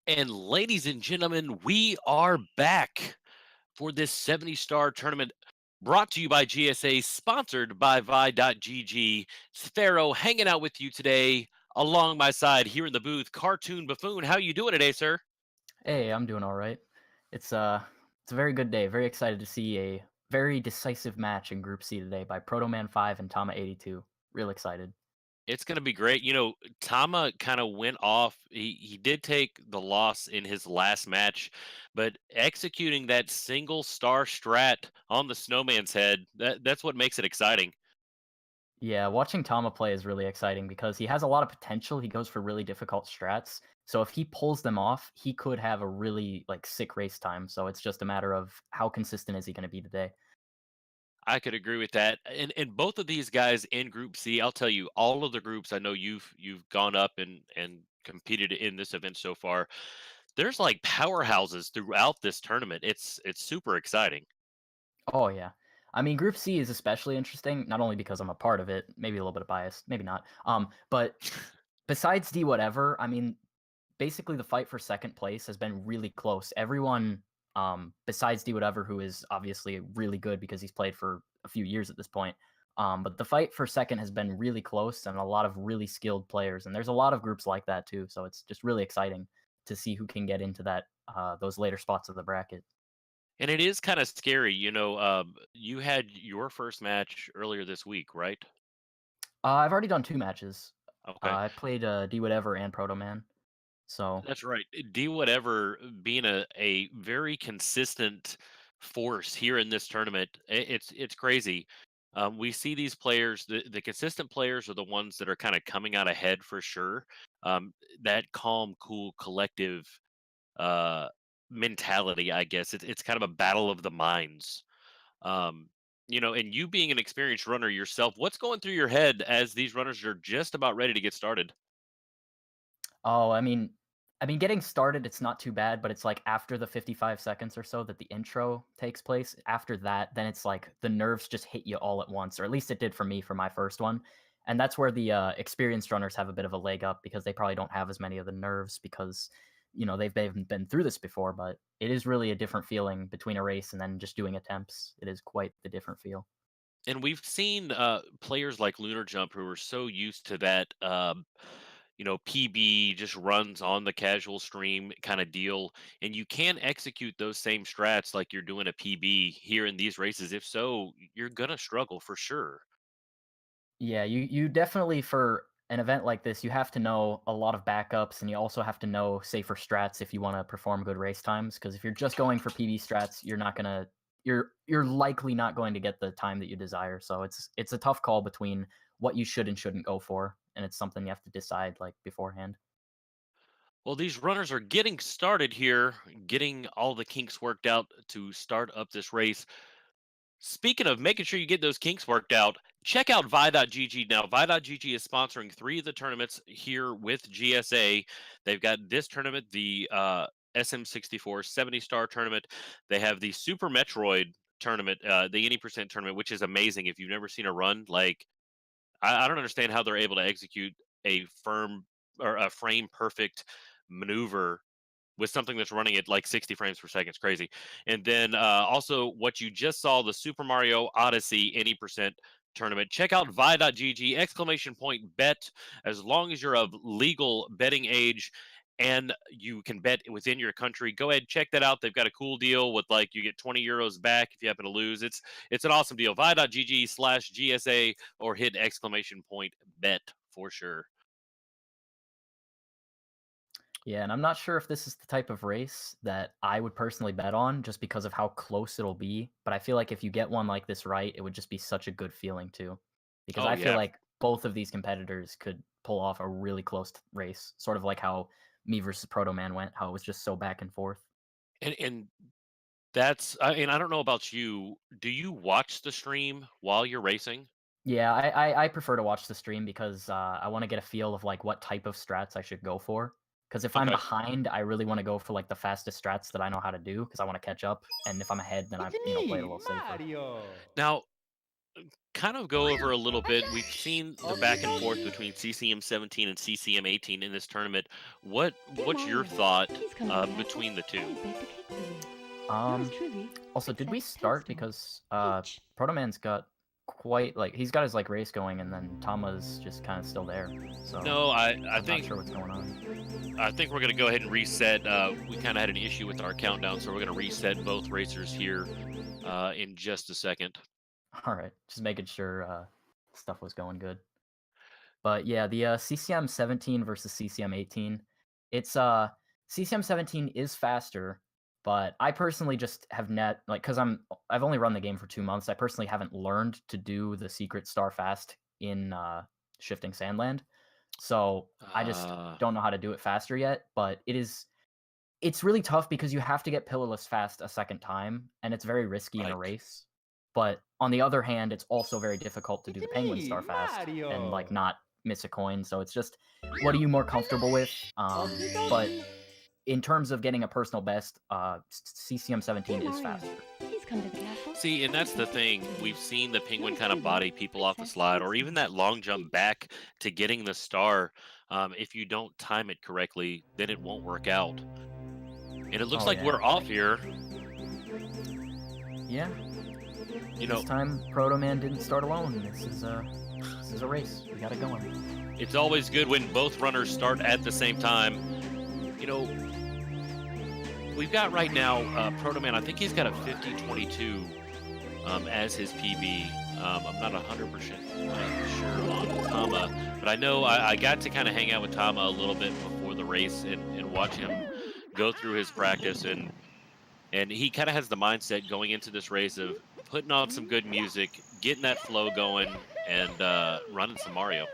And ladies and gentlemen, we are back for this 70-star tournament brought to you by GSA, sponsored by Vi.gg. It's Pharaoh hanging out with you today along my side here in the booth. Cartoon Buffoon, how you doing today, sir? Hey, I'm doing all right. It's a very good day. Very excited to see a very decisive match in Group C today by protoman5 and Tama82. Real excited. It's going to be great. Tama kind of went off. He did take the loss in his last match, but executing that single star strat on the snowman's head, that's what makes it exciting. Yeah, watching Tama play is really exciting because he has a lot of potential. He goes for really difficult strats. So if he pulls them off, he could have a really sick race time. So it's just a matter of how consistent is he going to be today. I could agree with that. And both of these guys in Group C, I'll tell you, all of the groups I know you've gone up and competed in this event so far. There's like powerhouses throughout this tournament. It's super exciting. Oh yeah. I mean, Group C is especially interesting, not only because I'm a part of it, maybe a little bit of bias, maybe not. But besides D whatever, I mean, basically the fight for second place has been really close. Everyone, besides D whatever, who is obviously really good because he's played for a few years at this point. But the fight for second has been really close and a lot of really skilled players. And there's a lot of groups like that too. So it's just really exciting to see who can get into that those later spots of the bracket. And it is kind of scary. You had your first match earlier this week, right? I've already done 2 matches. Okay. I played, D Whatever and Proto Man, so That's right. D whatever being a very consistent force here in this tournament. It's crazy. We see these players. The consistent players are the ones that are kind of coming out ahead for sure. That calm, cool, collective uh, mentality. I guess it's kind of a battle of the minds. Um, and you being an experienced runner yourself, what's going through your head as these runners are just about ready to get started? oh, I mean, getting started, it's not too bad, but it's, like, after the 55 seconds or so that the intro takes place, after that, then it's like the nerves just hit you all at once, or at least it did for me for my first one, and that's where the, experienced runners have a bit of a leg up because they probably don't have as many of the nerves because, they've been through this before, but it is really a different feeling between a race and then just doing attempts. It is quite the different feel. And we've seen players like Lunar Jump who are so used to that, PB just runs on the casual stream kind of deal. And you can execute those same strats like you're doing a PB here in these races. If so, you're going to struggle for sure. Yeah, you definitely for an event like this, you have to know a lot of backups, and you also have to know safer strats if you want to perform good race times. Because if you're just going for PB strats, you're likely not going to get the time that you desire. So it's a tough call between what you should and shouldn't go for, and it's something you have to decide beforehand. Well, these runners are getting started here, getting all the kinks worked out to start up this race. Speaking of making sure you get those kinks worked out, check out Vi.gg now. Vi.gg is sponsoring three of the tournaments here with GSA. They've got this tournament, the SM64 70-star tournament. They have the Super Metroid tournament, the any percent tournament, which is amazing. If you've never seen a run, like I don't understand how they're able to execute a firm or a frame perfect maneuver with something that's running at like 60 frames per second. It's crazy. And then also what you just saw, the Super Mario Odyssey any percent tournament. Check out vi.gg exclamation point bet as long as you're of legal betting age and you can bet within your country. Go ahead, check that out. They've got a cool deal with like you get 20 euros back if you happen to lose. It's an awesome deal. Vi.gg/GSA or hit exclamation point bet for sure. Yeah, and I'm not sure if this is the type of race that I would personally bet on just because of how close it'll be, but I feel like if you get one like this right, it would just be such a good feeling too. Because Oh I feel yeah. like both of these competitors could pull off a really close race, sort of like how me versus Proto Man went, how it was just so back and forth. And and I don't know about you. Do you watch the stream while you're racing? Yeah, I prefer to watch the stream because I want to get a feel of what type of strats I should go for. Because if I'm Okay. behind, I really want to go for the fastest strats that I know how to do because I want to catch up. And if I'm ahead, then It's play it a me, little safer. Mario! Now, kind of go over a little bit. We've seen the back and forth between CCM 17 and CCM 18 in this tournament. Good What's your morning. thought Please come to the castle. between the two? I baked a cake for you. Yours Um, truly, Also, did we Princess start Toadstool. because Peach. Protoman's got quite like he's got his like race going, and then Tama's just kind of still there. So No, I'm not sure what's going on. I think we're gonna go ahead and reset. We kind of had an issue with our countdown, so we're gonna reset both racers here in just a second. All right, just making sure stuff was going good. But yeah, the CCM 17 versus CCM 18. It's CCM 17 is faster, but I personally just have net like because I've only run the game for 2 months. I personally haven't learned to do the secret star fast in shifting sandland, so I just Uh, don't know how to do it faster yet. But it's really tough because you have to get pillarless fast a second time, and it's very risky in a right. race. But on the other hand, it's also very difficult to do It's the penguin me, star fast and like Mario. not miss a coin. So it's just what are you more comfortable with? Okie But dokie. in terms of getting a personal best, CCM Dear 17 is Mario, faster. please come to the castle. See, and I that's the baked a cake thing. for you. We've seen the penguin Yours kind of truly, body people off the Princess slide, or even Toadstool. that long jump Peach. back to getting the star. If you don't time it correctly, then it won't work out. And it looks Oh like yeah, we're off here. yeah. You This know, time Protoman didn't start alone. This is a race. We got it going. it's always good when both runners start at the same time. You know, we've got right now Protoman. I think he's got a 50-22 as his PB. I'm not 100% sure on Tama, but I know I got to kind of hang out with Tama a little bit before the race and watch him go through his practice, and he kind of has the mindset going into this race of putting on some good music, getting that flow going, and running some Mario.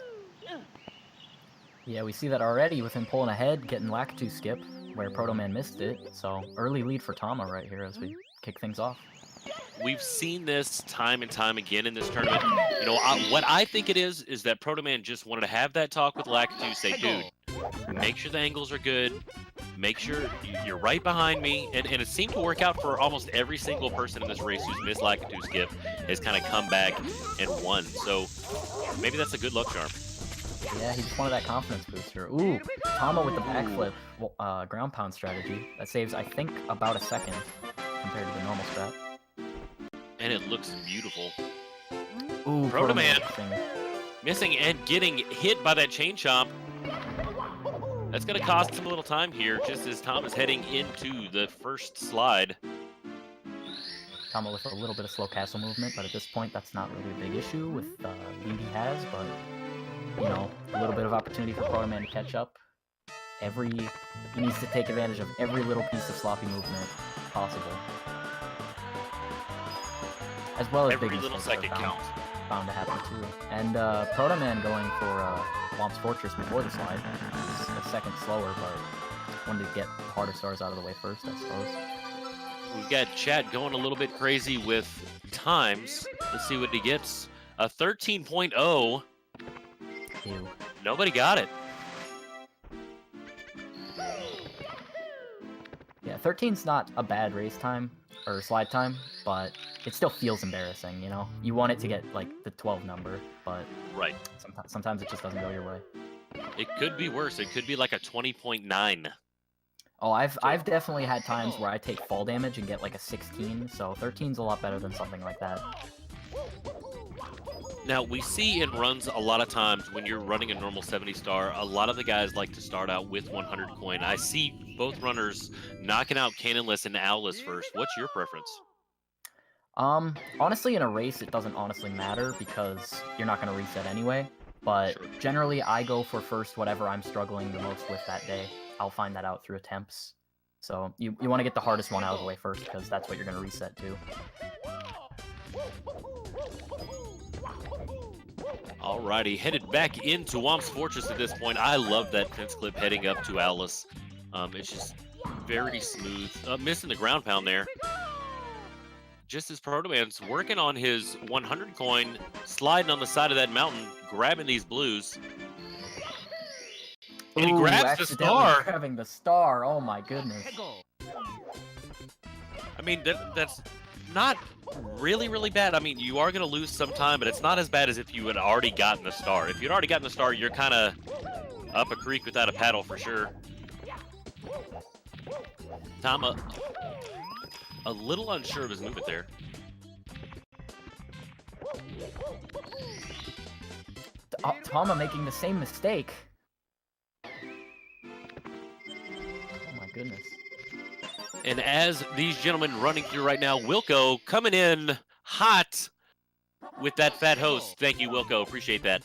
Yeah, we see that already with him pulling ahead, getting Lakitu skip, where Protoman missed it. So early lead for Tama right here as we kick things off. We've seen this time and time again in this tournament. You know, what I think it is that Protoman just wanted to have that talk with Lakitu, say, dude, make sure the angles are good, make sure you're right behind me. And it seemed to work out for almost every single person in this race who's missed Lakitu skip has kind of come back and won. So maybe that's a good luck charm. Yeah, he just wanted that confidence booster. Ooh, Tama with the backflip ground pound strategy. That saves, I think, about a second compared to the normal strat. And it looks beautiful. Ooh, Protoman missing. missing and getting hit by that chain chomp. That's going to cost him a little time here, just as Tom is heading into the first slide. Tama with a little bit of slow castle movement, but at this point, that's not really a big issue with the lead he has. But you know, a little bit of opportunity for Protoman to catch up. He needs to take advantage of every little piece of sloppy movement possible, as well as big Every little mistakes are second counts. bound to happen too. And Protoman going for Womp's Fortress before the slide. It's a second slower, but wanted to get harder stars out of the way first, I suppose. We've got chat going a little bit crazy with times. Let's see what he gets. A 13.0. Ew. Nobody got it. Yeah, 13's not a bad race time or slide time, but it still feels embarrassing, you know? You want it to get like the 12 number, but Right. sometimes it just doesn't go your way. It could be worse. It could be like a 20.9. Oh, I've definitely had times where I take fall damage and get like a 16, so 13's a lot better than something like that. Now, we see in runs a lot of times when you're running a normal 70 star, a lot of the guys like to start out with 100 coin. I see both runners knocking out Cannonless and Owless first. What's your preference? Honestly, in a race, it doesn't honestly matter because you're not going to reset anyway. But Sure. generally, I go for first whatever I'm struggling the most with that day. I'll find that out through attempts. So you want to get the hardest one out of the way first because that's what you're going to reset to. Alrighty, headed back into Womp's Fortress at this point. I love that fence clip heading up to Alice. It's just very smooth. Missing the ground pound there. Just as Protoman's working on his 100 coin, sliding on the side of that mountain, grabbing these blues. And he Ooh, grabs the accidentally star. grabbing the star. Oh my goodness. I mean, that's not really, really bad. I mean, you are going to lose some time, but it's not as bad as if you had already gotten the star. If you'd already gotten the star, you're kind of up a creek without a paddle for sure. Tama, a little unsure of his movement there. Tama making the same mistake. Oh my goodness. And as these gentlemen running through right now, Wilco coming in hot with that fat host. Thank you, Wilco. Appreciate that.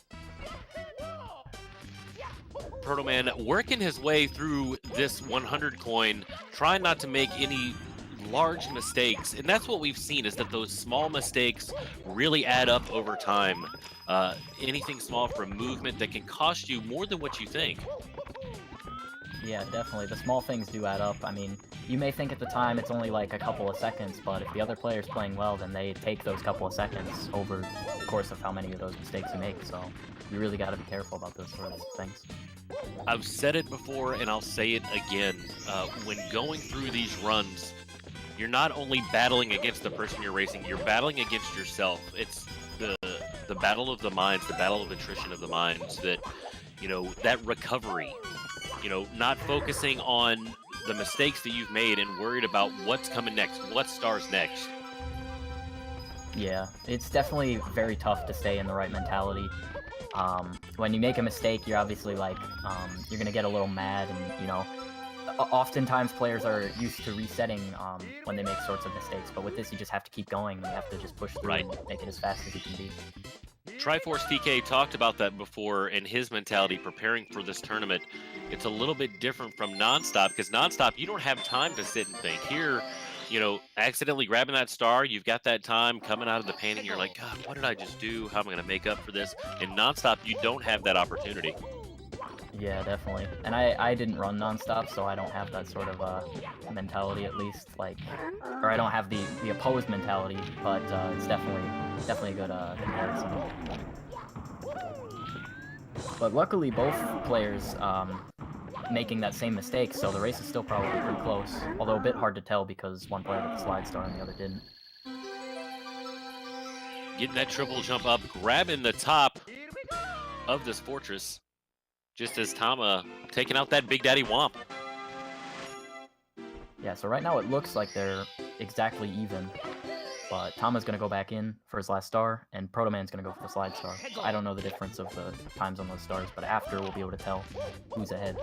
Protoman working his way through this 100 coin, trying not to make any large mistakes. And that's what we've seen, is that those small mistakes really add up over time. Anything small from movement that can cost you more than what you think. Yeah, definitely. The small things do add up. I mean, you may think at the time it's only like a couple of seconds, but if the other player's playing well, then they take those couple of seconds over the course of how many of those mistakes you make. So you really got to be careful about those sort of things. I've said it before and I'll say it again. When going through these runs, you're not only battling against the person you're racing, you're battling against yourself. It's the battle of the minds, the battle of attrition of the minds, that, you know, that recovery, you know, not focusing on the mistakes that you've made and worried about what's coming next, what star's next. Yeah, it's definitely very tough to stay in the right mentality. When you make a mistake, you're obviously like, you're gonna get a little mad, and, you know, oftentimes players are used to resetting when they make sorts of mistakes, but with this you just have to keep going, and you have to just push through and make it as fast as you can be. Triforce TK talked about that before, and his mentality preparing for this tournament. It's a little bit different from Nonstop, because Nonstop, you don't have time to sit and think. Here, you know, accidentally grabbing that star, you've got that time coming out of the painting, you're like, God, what did I just do? How am I going to make up for this? In Nonstop, you don't have that opportunity. Yeah, definitely. And I didn't run Nonstop, so I don't have that sort of mentality, at least, like, or I don't have the opposed mentality, but it's definitely a good comparison. But luckily, both players making that same mistake, so the race is still probably pretty close, although a bit hard to tell because one player got the slide star and the other didn't. Getting that triple jump up, grabbing the top of this fortress, just as Tama taking out that Big Daddy Womp. Yeah, so right now it looks like they're exactly even, but Tama's going to go back in for his last star, and Protoman's going to go for the slide star. So I don't know the difference of the times on those stars, but after we'll be able to tell who's ahead.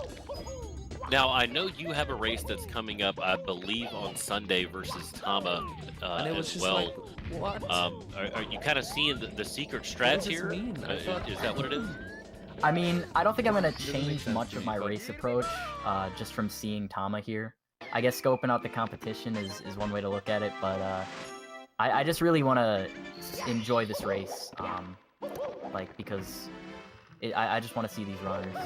Now, I know you have a race that's coming up, I believe, on Sunday versus Tama as well. Like, what? Are you kind of seeing the secret strats here? Is that what it is? I mean, I don't think I'm going to change much of my race approach just from seeing Tama here. I guess scoping out the competition is one way to look at it, but I just really want to enjoy this race, like, because I just want to see these runners,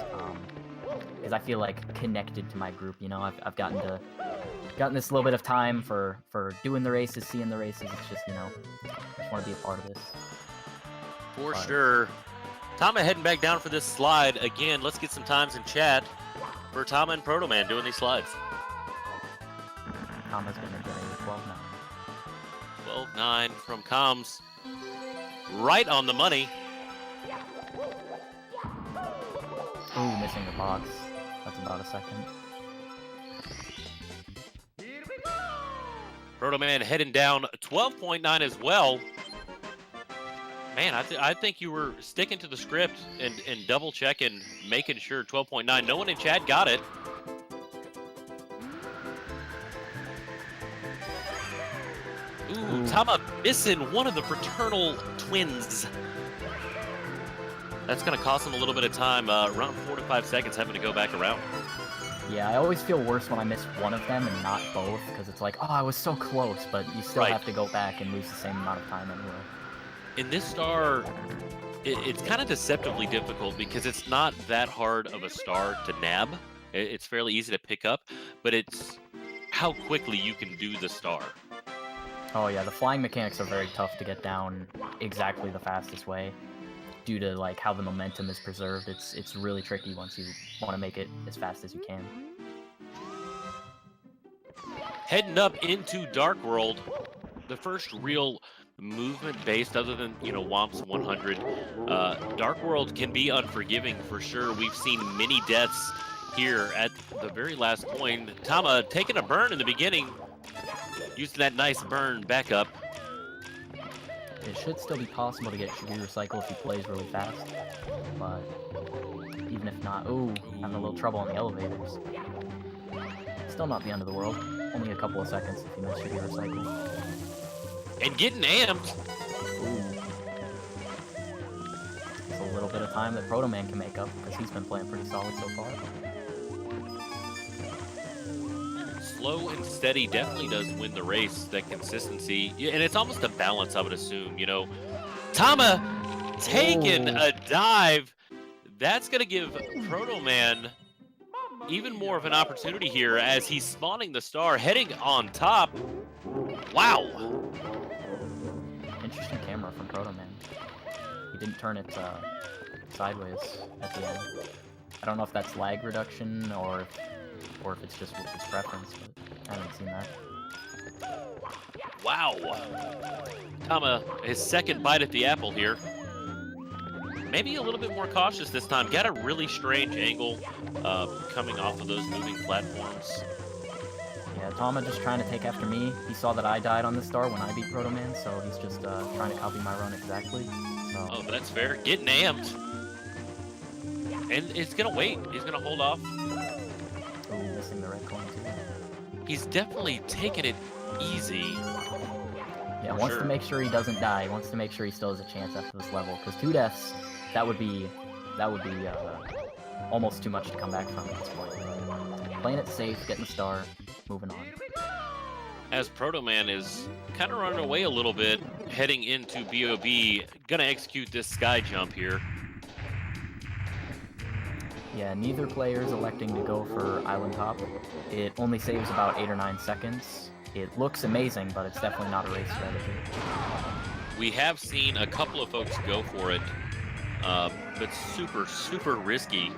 because I feel like connected to my group. You know, I've gotten this little bit of time for doing the races, seeing the races. It's just, you know, I just want to be a part of this. For sure. Tama heading back down for this slide. Again, let's get some times in chat for Tama and Protoman doing these slides. Tama's going to get a 12-9. 12-9 from Comms. Right on the money. Ooh, missing the box. That's about a second. Protoman heading down 12.9 as well. Man, I think you were sticking to the script and double checking, making sure 12.9. No one in chat got it. Ooh, Tama missing one of the fraternal twins. That's going to cost him a little bit of time. Around 4 to 5 seconds having to go back around. Yeah, I always feel worse when I miss one of them and not both, because it's like, oh, I was so close, but you still have to go back and lose the same amount of time anyway. In this star, it's kind of deceptively difficult because it's not that hard of a star to nab. It's fairly easy to pick up, but it's how quickly you can do the star. Oh yeah, the flying mechanics are very tough to get down exactly the fastest way, due to like how the momentum is preserved. It's really tricky once you want to make it as fast as you can. Heading up into Dark World. the first real movement based, other than Womp's 100. Dark World can be unforgiving for sure. We've seen many deaths here at the very last coin. Tama taking a burn in the beginning, using that nice burn back up. It should still be possible to get Shiguru Cycle if he plays really fast, but even if not, ooh, having a little trouble on the elevators. Still not the end of the world. Only a couple of seconds if you miss Shiguru Cycle. And getting amped. Ooh. It's a little bit of time that Protoman can make up, because he's been playing pretty solid so far. Slow and steady definitely does win the race, that consistency. Yeah, and it's almost a balance, I would assume, Tama taking a dive. That's going to give Protoman even more of an opportunity here as he's spawning the star, heading on top. Wow. Interesting camera from Protoman. He didn't turn it sideways at the end. I don't know if that's lag reduction or if it's just his preference, but I haven't seen that. Wow. Tama, his second bite at the apple here. Maybe a little bit more cautious this time. Got a really strange angle coming off of those moving platforms. Yeah, Tama just trying to take after me. He saw that I died on this star when I beat Protoman, so he's just trying to copy my run exactly. So. Oh, but that's fair. Getting amped. And it's going to wait. He's going to hold off. Oh, missing the red coin too. He's definitely taking it easy. Yeah, wants to make sure he doesn't die. Wants to make sure he still has a chance after this level. Because 2 deaths, that would be almost too much to come back from at this point. Playing it safe, getting the star, moving on. As Protoman is kind of running away a little bit, heading into BOB, gonna execute this sky jump here. Yeah, neither player is electing to go for Island Hop. It only saves about 8 or 9 seconds. It looks amazing, but it's definitely not a race strategy. We have seen a couple of folks go for it, but super, super risky.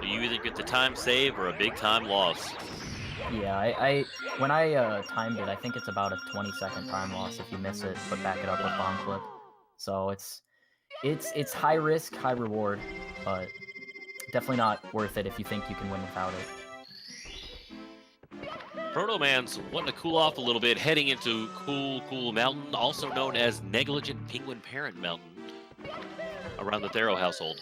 You either get the time save or a big time loss. Yeah, when I timed it, I think it's about a 20-second time loss if you miss it, but back it up with bomb flip. So it's high risk, high reward, but definitely not worth it if you think you can win without it. Protoman's wanting to cool off a little bit, heading into Cool Mountain, also known as Negligent Penguin Parent Mountain, around the Thero household.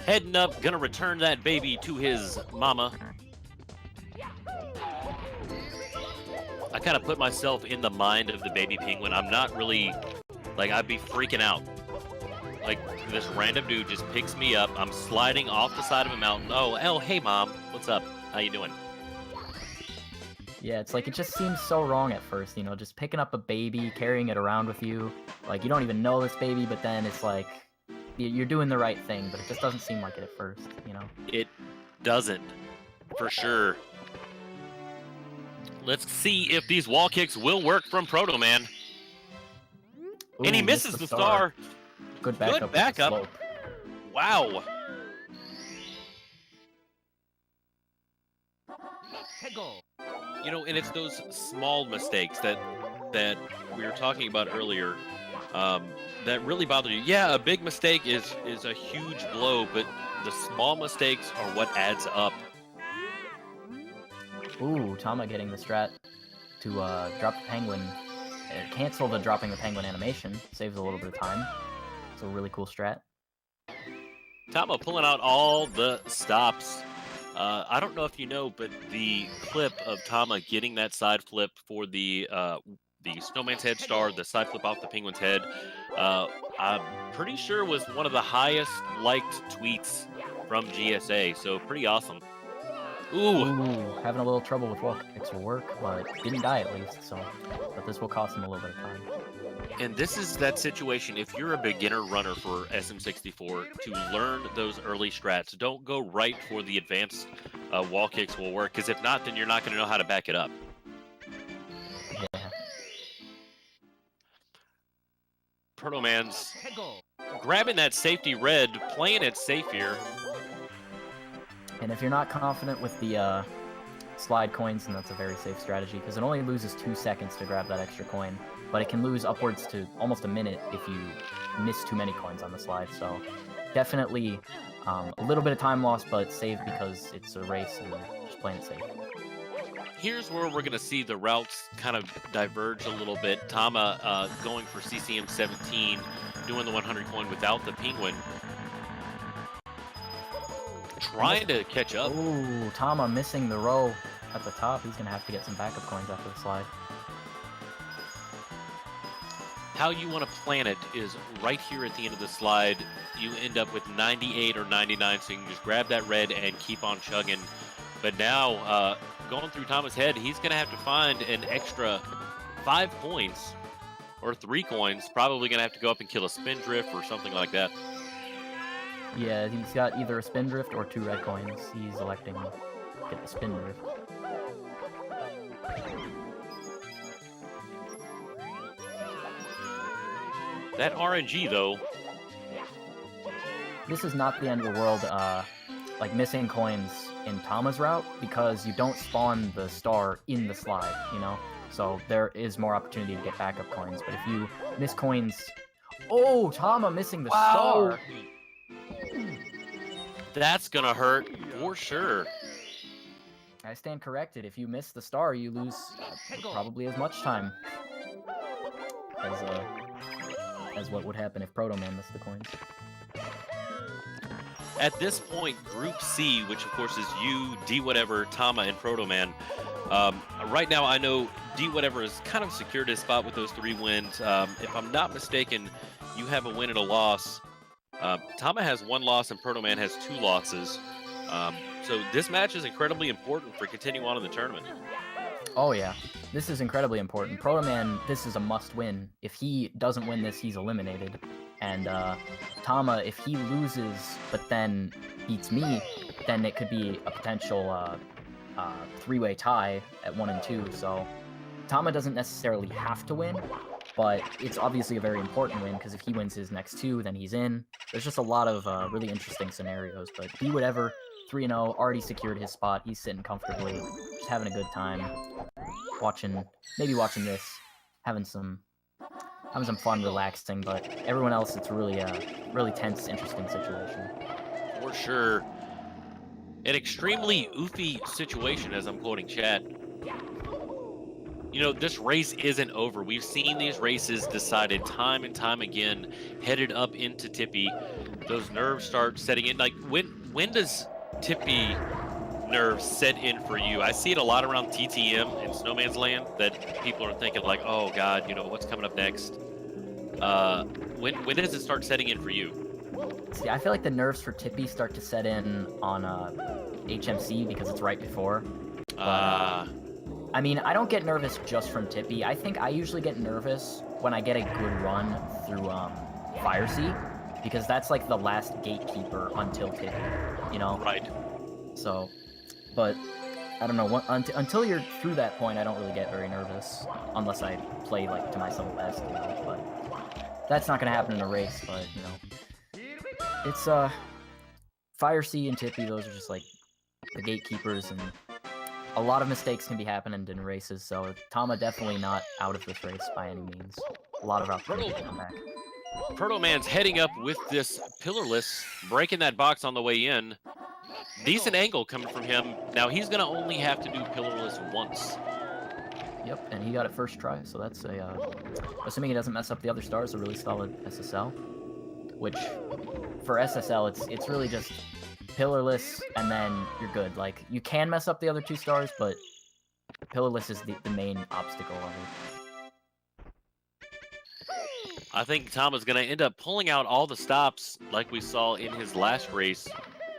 Heading up, gonna return that baby to his mama. I kind of put myself in the mind of the baby penguin. I'm not really, I'd be freaking out. This random dude just picks me up. I'm sliding off the side of a mountain. Oh, hey, Mom. What's up? How you doing? Yeah, it's it just seems so wrong at first, just picking up a baby, carrying it around with you. You don't even know this baby, but then it's you're doing the right thing, but it just doesn't seem like it at first, It doesn't, for sure. Let's see if these wall kicks will work from Protoman. Ooh, And he misses the star. Good backup. Good backup. Slope. Wow. And it's those small mistakes that we were talking about earlier that really bother you. Yeah, a big mistake is a huge blow, but the small mistakes are what adds up. Ooh, Tama getting the strat to drop the penguin. Cancel the dropping the penguin animation. Saves a little bit of time. It's a really cool strat. Tama pulling out all the stops. I don't know if you know, but the clip of Tama getting that side flip for the snowman's head star, the side flip off the penguin's head, I'm pretty sure was one of the highest liked tweets from GSA. So pretty awesome. Ooh, having a little trouble with wall kicks will work, but didn't die at least. But this will cost him a little bit of time. And this is that situation, if you're a beginner runner for SM64, to learn those early strats. Don't go right for the advanced wall kicks will work, because if not, then you're not going to know how to back it up. Yeah. Protoman's grabbing that safety red, playing it safe here. And if you're not confident with the slide coins, then that's a very safe strategy, because it only loses 2 seconds to grab that extra coin, but it can lose upwards to almost a minute if you miss too many coins on the slide, so definitely a little bit of time lost, but safe because it's a race and you're just playing it safe. Here's where we're going to see the routes kind of diverge a little bit. Tama going for CCM 17, doing the 100 coin without the penguin. Trying to catch up. Ooh, Tama missing the row at the top. He's going to have to get some backup coins after the slide. How you want to plan it is right here at the end of the slide. You end up with 98 or 99, so you can just grab that red and keep on chugging. But now, going through Tama's head, he's going to have to find an extra 5 coins or 3 coins. Probably going to have to go up and kill a Spindrift or something like that. Yeah, he's got either a Spindrift or 2 red coins. He's electing to get the Spindrift. That RNG, though. This is not the end of the world, like missing coins in Tama's route, because you don't spawn the star in the slide, you know? So there is more opportunity to get backup coins, but if you miss coins... Oh, Tama missing the star! That's going to hurt for sure. I stand corrected. If you miss the star, you lose probably as much time as what would happen if Protoman missed the coins. At this point, Group C, which of course is you, D whatever, Tama, and Protoman. Right now, I know D whatever is kind of secured his spot with those 3 wins. If I'm not mistaken, you have a win and a loss. Tama has 1 loss and Protoman has 2 losses. So this match is incredibly important for continuing on in the tournament. Oh yeah, this is incredibly important. Protoman, this is a must-win. If he doesn't win this, he's eliminated. And Tama, if he loses but then beats me, then it could be a potential 3-way tie at 1 and 2. So Tama doesn't necessarily have to win, but it's obviously a very important win, because if he wins his next 2, then he's in. There's just a lot of really interesting scenarios, but be whatever, 3-0, already secured his spot. He's sitting comfortably, just having a good time, maybe watching this, having some fun, relaxing, but everyone else, it's really really tense, interesting situation. For sure. An extremely oofy situation, as I'm quoting chat. You know, this race isn't over. We've seen these races decided time and time again, headed up into Tippy. Those nerves start setting in. Like, when does Tippy nerves set in for you? I see it a lot around TTM and Snowman's Land, that people are thinking like, oh God, you know, what's coming up next? When does it start setting in for you? See, I feel like the nerves for Tippy start to set in on HMC, because it's right before. I mean, I don't get nervous just from Tippy. I think I usually get nervous when I get a good run through Fire Sea, because that's like the last gatekeeper until Tippy, you know? Right. So, but I don't know, until you're through that point, I don't really get very nervous, unless I play like to my level best, you know? But that's not gonna happen in a race. But you know, it's Fire Sea and Tippy, those are just like the gatekeepers, and a lot of mistakes can be happening in races, so Tama definitely not out of this race by any means. A lot of opportunity to come back. Protoman's heading up with this pillarless, breaking that box on the way in. Decent angle coming from him. Now he's going to only have to do pillarless once. Yep, and he got it first try, so that's a, assuming he doesn't mess up the other stars, a really solid SSL. Which, for SSL, it's really just pillarless, and then you're good. Like, you can mess up the other 2 stars, but pillarless is the main obstacle of it. I think Tama's going to end up pulling out all the stops like we saw in his last race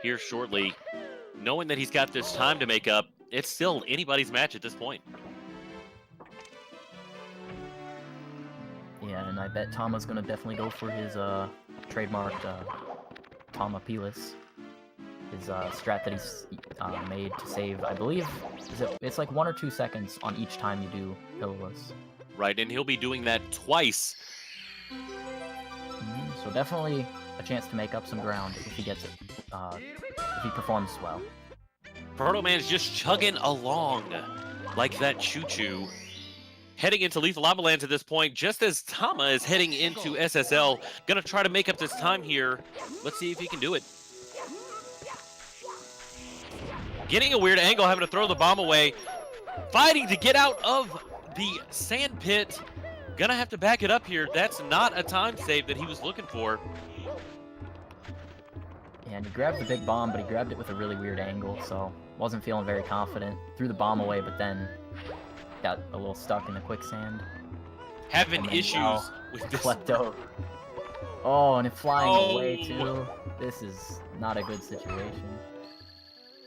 here shortly. Knowing that he's got this time to make up, it's still anybody's match at this point. Yeah, and I bet Tama's going to definitely go for his trademarked Tama Pilis. His strat that he's made to save, I believe, it's like 1 or 2 seconds on each time you do pillarless. Right, and he'll be doing that twice. So definitely a chance to make up some ground if he gets it, if he performs well. Protoman's just chugging along like that choo-choo. Heading into Lethal Lava Lands at this point, just as Tama is heading into SSL. Gonna try to make up this time here. Let's see if he can do it. Getting a weird angle, having to throw the bomb away. Fighting to get out of the sand pit. Gonna have to back it up here. That's not a time save that he was looking for. Yeah, and he grabbed the big bomb, but he grabbed it with a really weird angle, so wasn't feeling very confident. Threw the bomb away, but then got a little stuck in the quicksand. Having issues with this. Klepto. Oh, and it flying away too. This is not a good situation.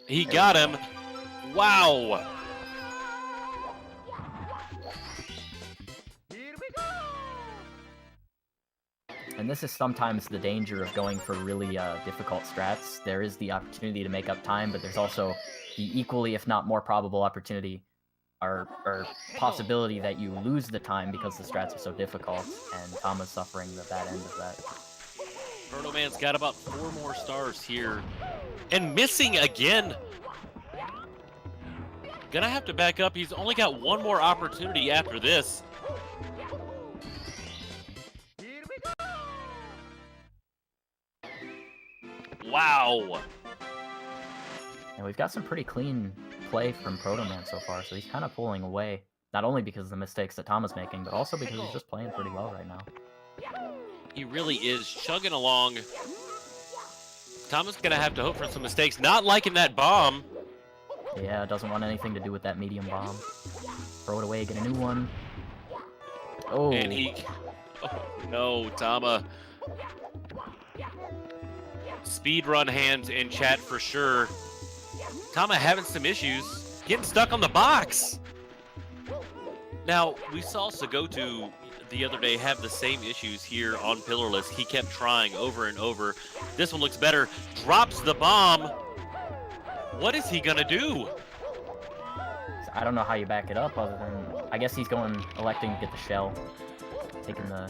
He got him. Wow. And this is sometimes the danger of going for really difficult strats. There is the opportunity to make up time, but there's also the equally, if not more probable opportunity or possibility that you lose the time because the strats are so difficult, and Tama's suffering the bad end of that. Protoman's got about 4 more stars here. And missing again. Gonna have to back up. He's only got 1 more opportunity after this. Wow. And we've got some pretty clean play from Protoman so far, so he's kind of pulling away. Not only because of the mistakes that Tama's making, but also because he's just playing pretty well right now. He really is chugging along. Tama's gonna have to hope for some mistakes. Not liking that bomb. Yeah, doesn't want anything to do with that medium bomb. Throw it away, get a new one. Oh. And he... Oh, no, Tama. Speedrun hands in chat for sure. Tama having some issues. Getting stuck on the box. Now, we saw Sagotu the other day have the same issues here on Pillarless. He kept trying over and over. This one looks better. Drops the bomb. What is he gonna do? I don't know how you back it up other than... I guess he's electing to get the shell. Taking the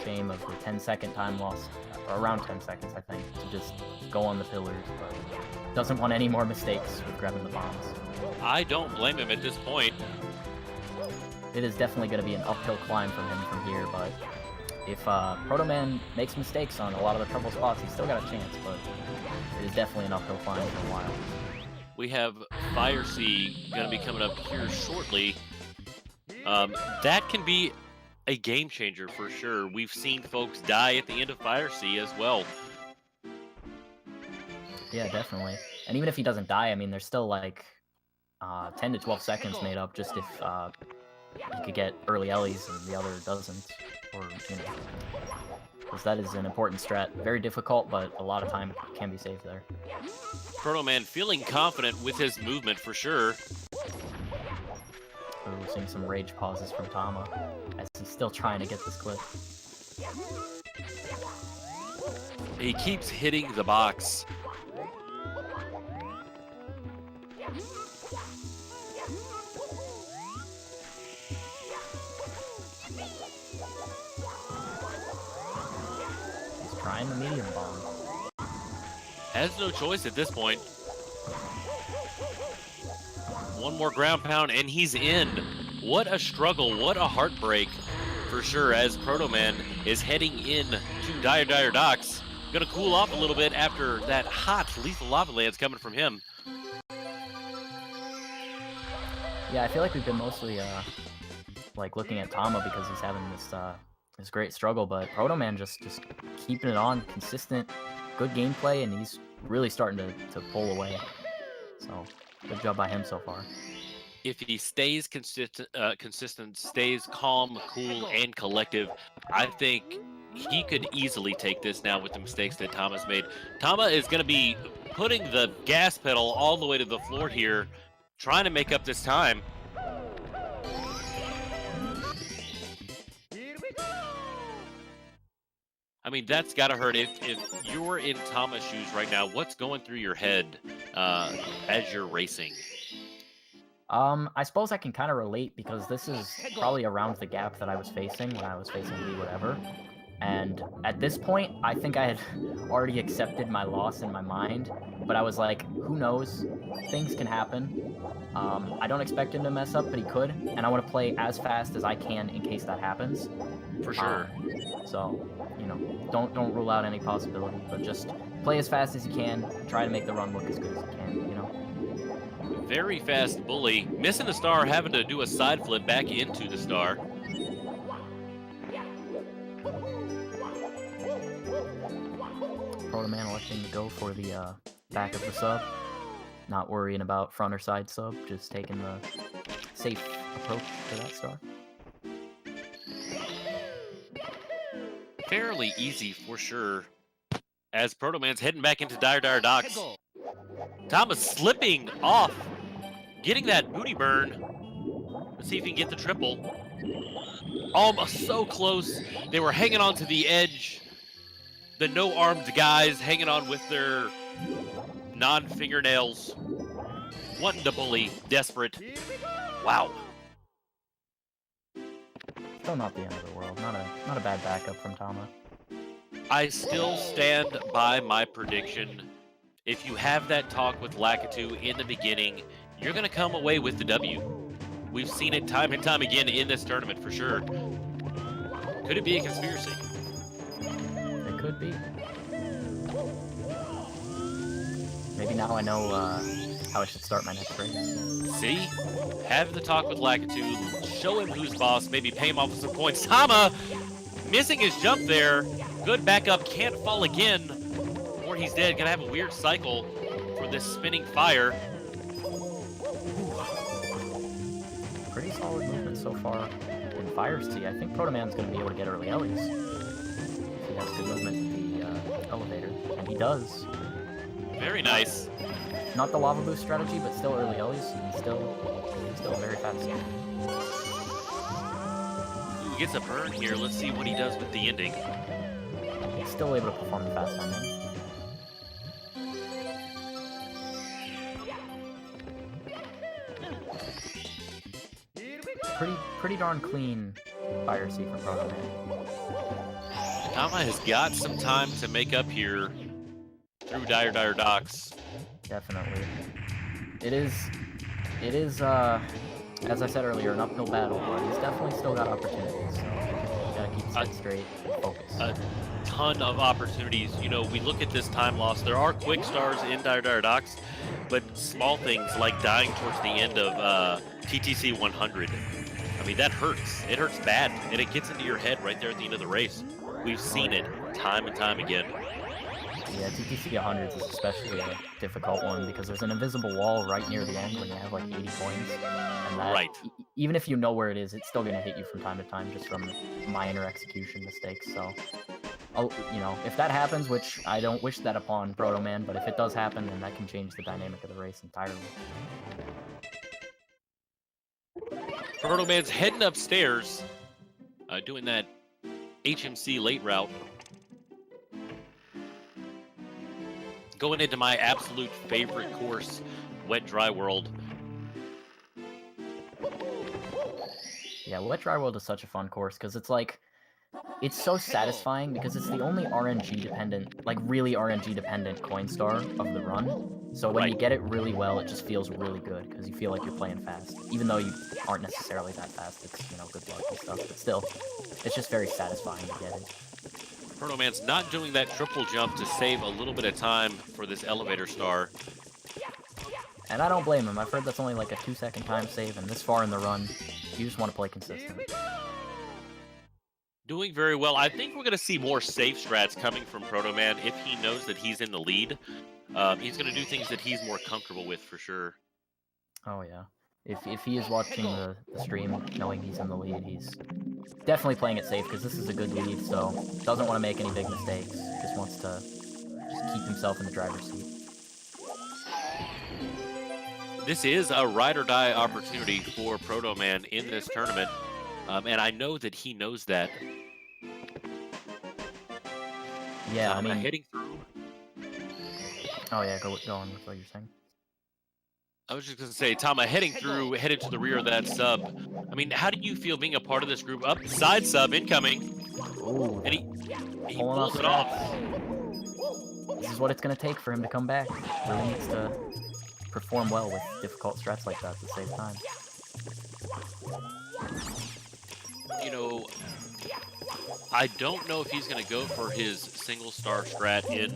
shame of the 10-second time loss. Or around 10 seconds, I think, to just go on the pillars, but doesn't want any more mistakes with grabbing the bombs. I don't blame him at this point. It is definitely going to be an uphill climb from him from here, but if Protoman makes mistakes on a lot of the trouble spots, he's still got a chance, but it is definitely an uphill climb for a while. We have Fire Sea going to be coming up here shortly. That can be a game changer for sure. We've seen folks die at the end of Fire Sea as well. Yeah, definitely. And even if he doesn't die, I mean, there's still like 10 to 12 seconds made up just if he could get early Ellies and the other doesn't. Or, you know, because that is an important strat. Very difficult, but a lot of time can be saved there. Protoman feeling confident with his movement for sure. We're seeing some rage pauses from Tama as he's still trying to get this clip. He keeps hitting the box. He's trying the medium bomb. Has no choice at this point. 1 more ground pound and he's in. What a struggle, what a heartbreak for sure as Protoman is heading in to Dire Docks. Gonna cool off a little bit after that hot Lethal Lava Lands coming from him. Yeah, I feel like we've been mostly like looking at Tama because he's having this great struggle, but Protoman just keeping it on, consistent, good gameplay, and he's really starting to pull away. So good job by him so far. If he stays consistent, stays calm, cool, and collective, I think he could easily take this now with the mistakes that Tama's made. Tama is going to be putting the gas pedal all the way to the floor here, trying to make up this time. I mean, that's got to hurt. If you're in Tama's shoes right now, what's going through your head as you're racing? I suppose I can kind of relate because this is probably around the gap that I was facing when I was facing Lee whatever. And at this point, I think I had already accepted my loss in my mind, but I was like, who knows? Things can happen. I don't expect him to mess up, but he could, and I want to play as fast as I can in case that happens. For sure. So, you know, don't rule out any possibility, but just play as fast as you can. Try to make the run look as good as you can, you know? Very fast bully. Missing the star, having to do a side flip back into the star. Protoman electing to go for the back of the sub. Not worrying about front or side sub, just taking the safe approach to that star. Fairly easy for sure. As Protoman's heading back into Dire Docks. Thomas slipping off. Getting that booty burn. Let's see if he can get the triple. Almost so close. They were hanging on to the edge. The no-armed guys hanging on with their non-fingernails. Wanting to bully. Desperate. Wow. Still not the end of the world. Not a bad backup from Tama. I still stand by my prediction. If you have that talk with Lakitu in the beginning, you're going to come away with the W. We've seen it time and time again in this tournament for sure. Could it be a conspiracy? It could be. Maybe now I know how I should start my next race. See? Have the talk with Lakitu, show him who's boss, maybe pay him off with some points. Tama missing his jump there. Good backup, can't fall again, or he's dead. Gonna have a weird cycle for this spinning fire. Pretty solid movement so far in Fire Sea. I think Protoman's going to be able to get early Ellies. If he has good movement with the elevator. And he does. Very nice. Not the lava boost strategy, but still early Ellies. And still very fast. Ooh, gets a burn here. Let's see what he does with the ending. He's still able to perform the fast ending. Pretty darn clean Fire Sea from Protoman. Tama has got some time to make up here through Dire Docks. Definitely. It is, as I said earlier, an uphill battle, but he's definitely still got opportunities, so you gotta keep his head straight and focus. A ton of opportunities. You know, we look at this time loss. There are quick stars in Dire Docks, but small things like dying towards the end of TTC 100. I mean, that hurts. It hurts bad, and it gets into your head right there at the end of the race. We've seen it time and time again. Yeah, TTC 100s is especially a difficult one because there's an invisible wall right near the end when you have like 80 points. And that, Right. Even if you know where it is, it's still going to hit you from time to time just from minor execution mistakes. So, you know, if that happens, which I don't wish that upon Protoman, but if it does happen, then that can change the dynamic of the race entirely. Protoman's heading upstairs, doing that HMC late route. Going into my absolute favorite course, Wet Dry World. Yeah, Wet Dry World is such a fun course because it's like, it's so satisfying because it's the only RNG dependent, like really RNG dependent coin star of the run. So when you get it really well, it just feels really good because you feel like you're playing fast. Even though you aren't necessarily that fast, it's, you know, good luck and stuff, but still, it's just very satisfying to get it. Protoman's not doing that triple jump to save a little bit of time for this elevator star. And I don't blame him. I've heard that's only like a 2-second time save, and this far in the run, you just want to play consistent. Doing very well. I think we're going to see more safe strats coming from Protoman if he knows that he's in the lead. He's going to do things that he's more comfortable with for sure. Oh yeah. If he is watching the stream, knowing he's in the lead, he's definitely playing it safe because this is a good lead, so doesn't want to make any big mistakes. Just wants to just keep himself in the driver's seat. This is a ride or die opportunity for Protoman in this tournament, and I know that he knows that. Yeah, I mean, heading through. Oh yeah, go on with what you're saying. I was just going to say, Tama heading through, headed to the rear of that sub. I mean, how do you feel being a part of this group? Up, side sub incoming. Ooh, And he pulling off pulls it off. strats. This is what it's going to take for him to come back. Really needs to perform well with difficult strats like that to save time. You know, I don't know if he's going to go for his single star strat in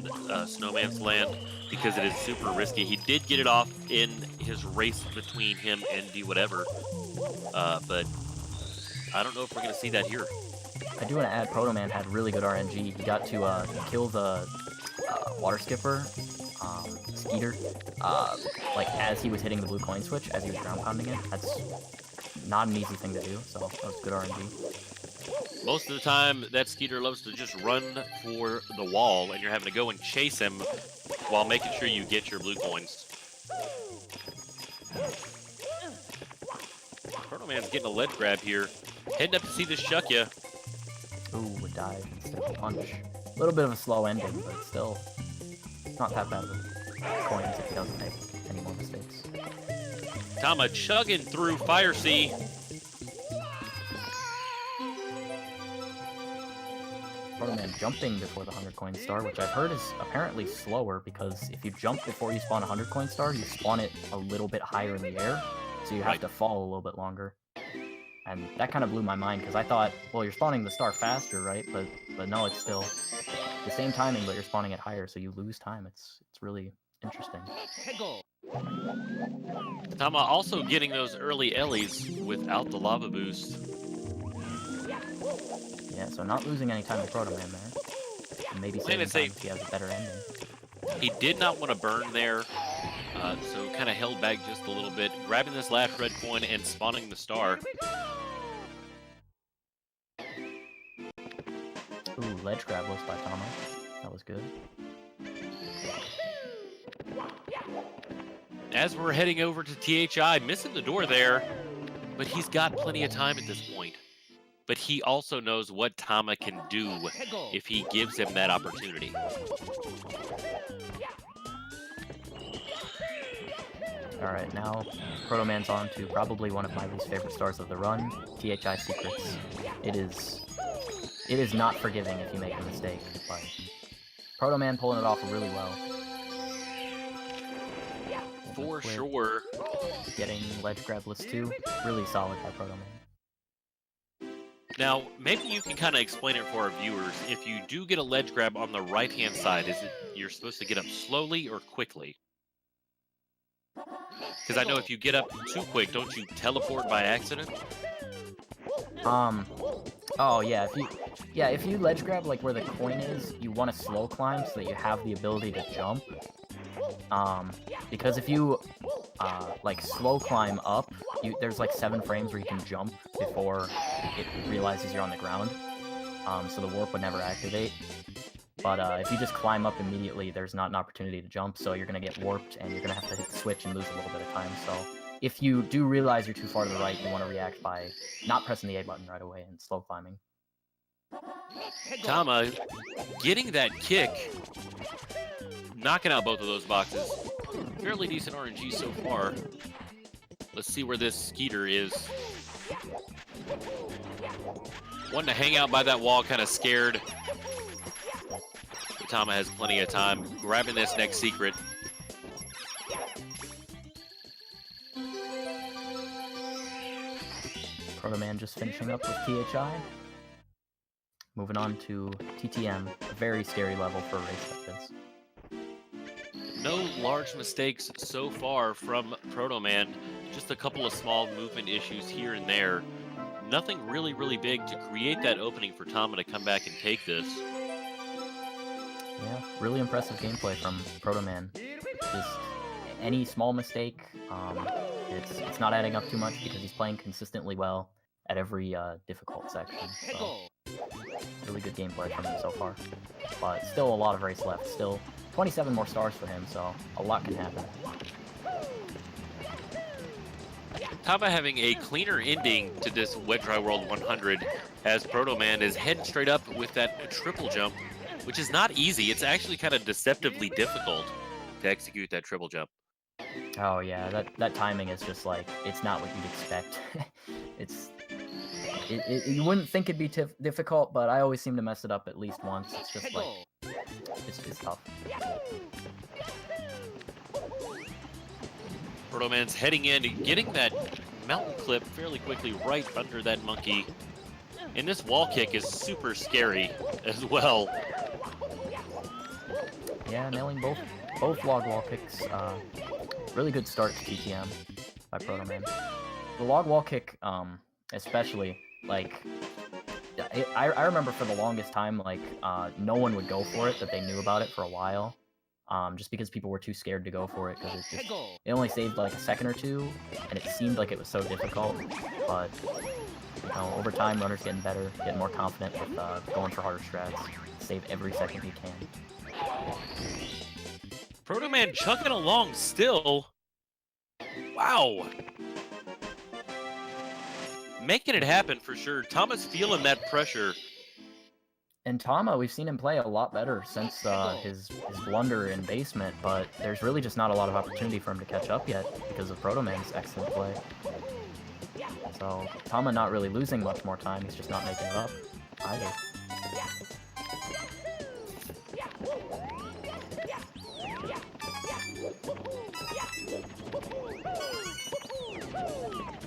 Snowman's Land because it is super risky. He did get it off in his race between him and D whatever, but I don't know if we're going to see that here. I do want to add, Protoman had really good RNG. He got to kill the water skipper, Skeeter, like as he was hitting the blue coin switch, as he was ground pounding it. That's not an easy thing to do, so that was good RNG. Most of the time, that Skeeter loves to just run for the wall, and you're having to go and chase him while making sure you get your blue coins. Protoman's getting a ledge grab here. Heading up to see this shuck ya. Ooh, a dive instead of a punch. A little bit of a slow ending, but still not that bad of a coins if he doesn't make any more mistakes. Tama chugging through Fire Sea. Protoman jumping before the 100 coin star, which I've heard is apparently slower because if you jump before you spawn a 100 coin star, you spawn it a little bit higher in the air, so you have to fall a little bit longer. And that kind of blew my mind because I thought, well, you're spawning the star faster, right? But no, it's still the same timing, but you're spawning it higher, so you lose time. It's really interesting. Tama also getting those early Ellies without the lava boost. Yeah, so not losing any time to Protoman there. And maybe saving time if he has a better ending. He did not want to burn there, so kind of held back just a little bit, grabbing this last red coin and spawning the star. Ooh, ledge grab was by Tama. That was good. As we're heading over to THI, missing the door there, but he's got plenty of time at this point. But he also knows what Tama can do if he gives him that opportunity. Alright, now Protoman's on to probably one of my least favorite stars of the run, THI Secrets. It is not forgiving if you make a mistake, but Protoman pulling it off really well. For sure. Getting ledge grab list 2, really solid by Protoman. Now, maybe you can kind of explain it for our viewers. If you do get a ledge grab on the right-hand side, is it you're supposed to get up slowly or quickly? Because I know if you get up too quick, don't you teleport by accident? Oh yeah, if you ledge grab like where the coin is, you want to slow climb so that you have the ability to jump. Because if you like slow climb up, there's like 7 frames where you can jump before it realizes you're on the ground. So the warp would never activate. But if you just climb up immediately, there's not an opportunity to jump, so you're going to get warped, and you're going to have to hit the switch and lose a little bit of time. So if you do realize you're too far to the right, you want to react by not pressing the A button right away and slow climbing. Tama getting that kick, knocking out both of those boxes. Fairly decent RNG so far. Let's see where this Skeeter is. Wanting to hang out by that wall, kind of scared. Tama has plenty of time. Grabbing this next secret. Protoman just finishing up with THI. Moving on to TTM. A very scary level for a race like this. No large mistakes so far from Protoman. Just a couple of small movement issues here and there. Nothing really, really big to create that opening for Tama to come back and take this. Yeah, really impressive gameplay from Protoman. Just any small mistake, it's not adding up too much because he's playing consistently well at every difficult section. So, really good gameplay from him so far. But still a lot of race left. Still 27 more stars for him, so a lot can happen. Tama having a cleaner ending to this Wet Dry World 100 as Protoman is heading straight up with that triple jump, which is not easy. It's actually kind of deceptively difficult to execute that triple jump. Oh yeah, that timing is just like, it's not what you'd expect. You wouldn't think it'd be difficult, but I always seem to mess it up at least once. It's just like, it's tough. Protoman's heading in and getting that mountain clip fairly quickly right under that monkey. And this wall kick is super scary as well. Yeah, nailing both log wall kicks. Really good start to TTM by Protoman. The log wall kick, especially, like, I remember for the longest time, like, no one would go for it, that they knew about it for a while. Just because people were too scared to go for it, because it only saved like a second or two, and it seemed like it was so difficult. But you know, over time, runners getting better, getting more confident with going for harder strats. Save every second you can. Protoman chugging along still. Wow. Making it happen for sure. Tama's feeling that pressure. And Tama, we've seen him play a lot better since his blunder in basement, but there's really just not a lot of opportunity for him to catch up yet because of Protoman's excellent play. So Tama not really losing much more time, he's just not making it up either.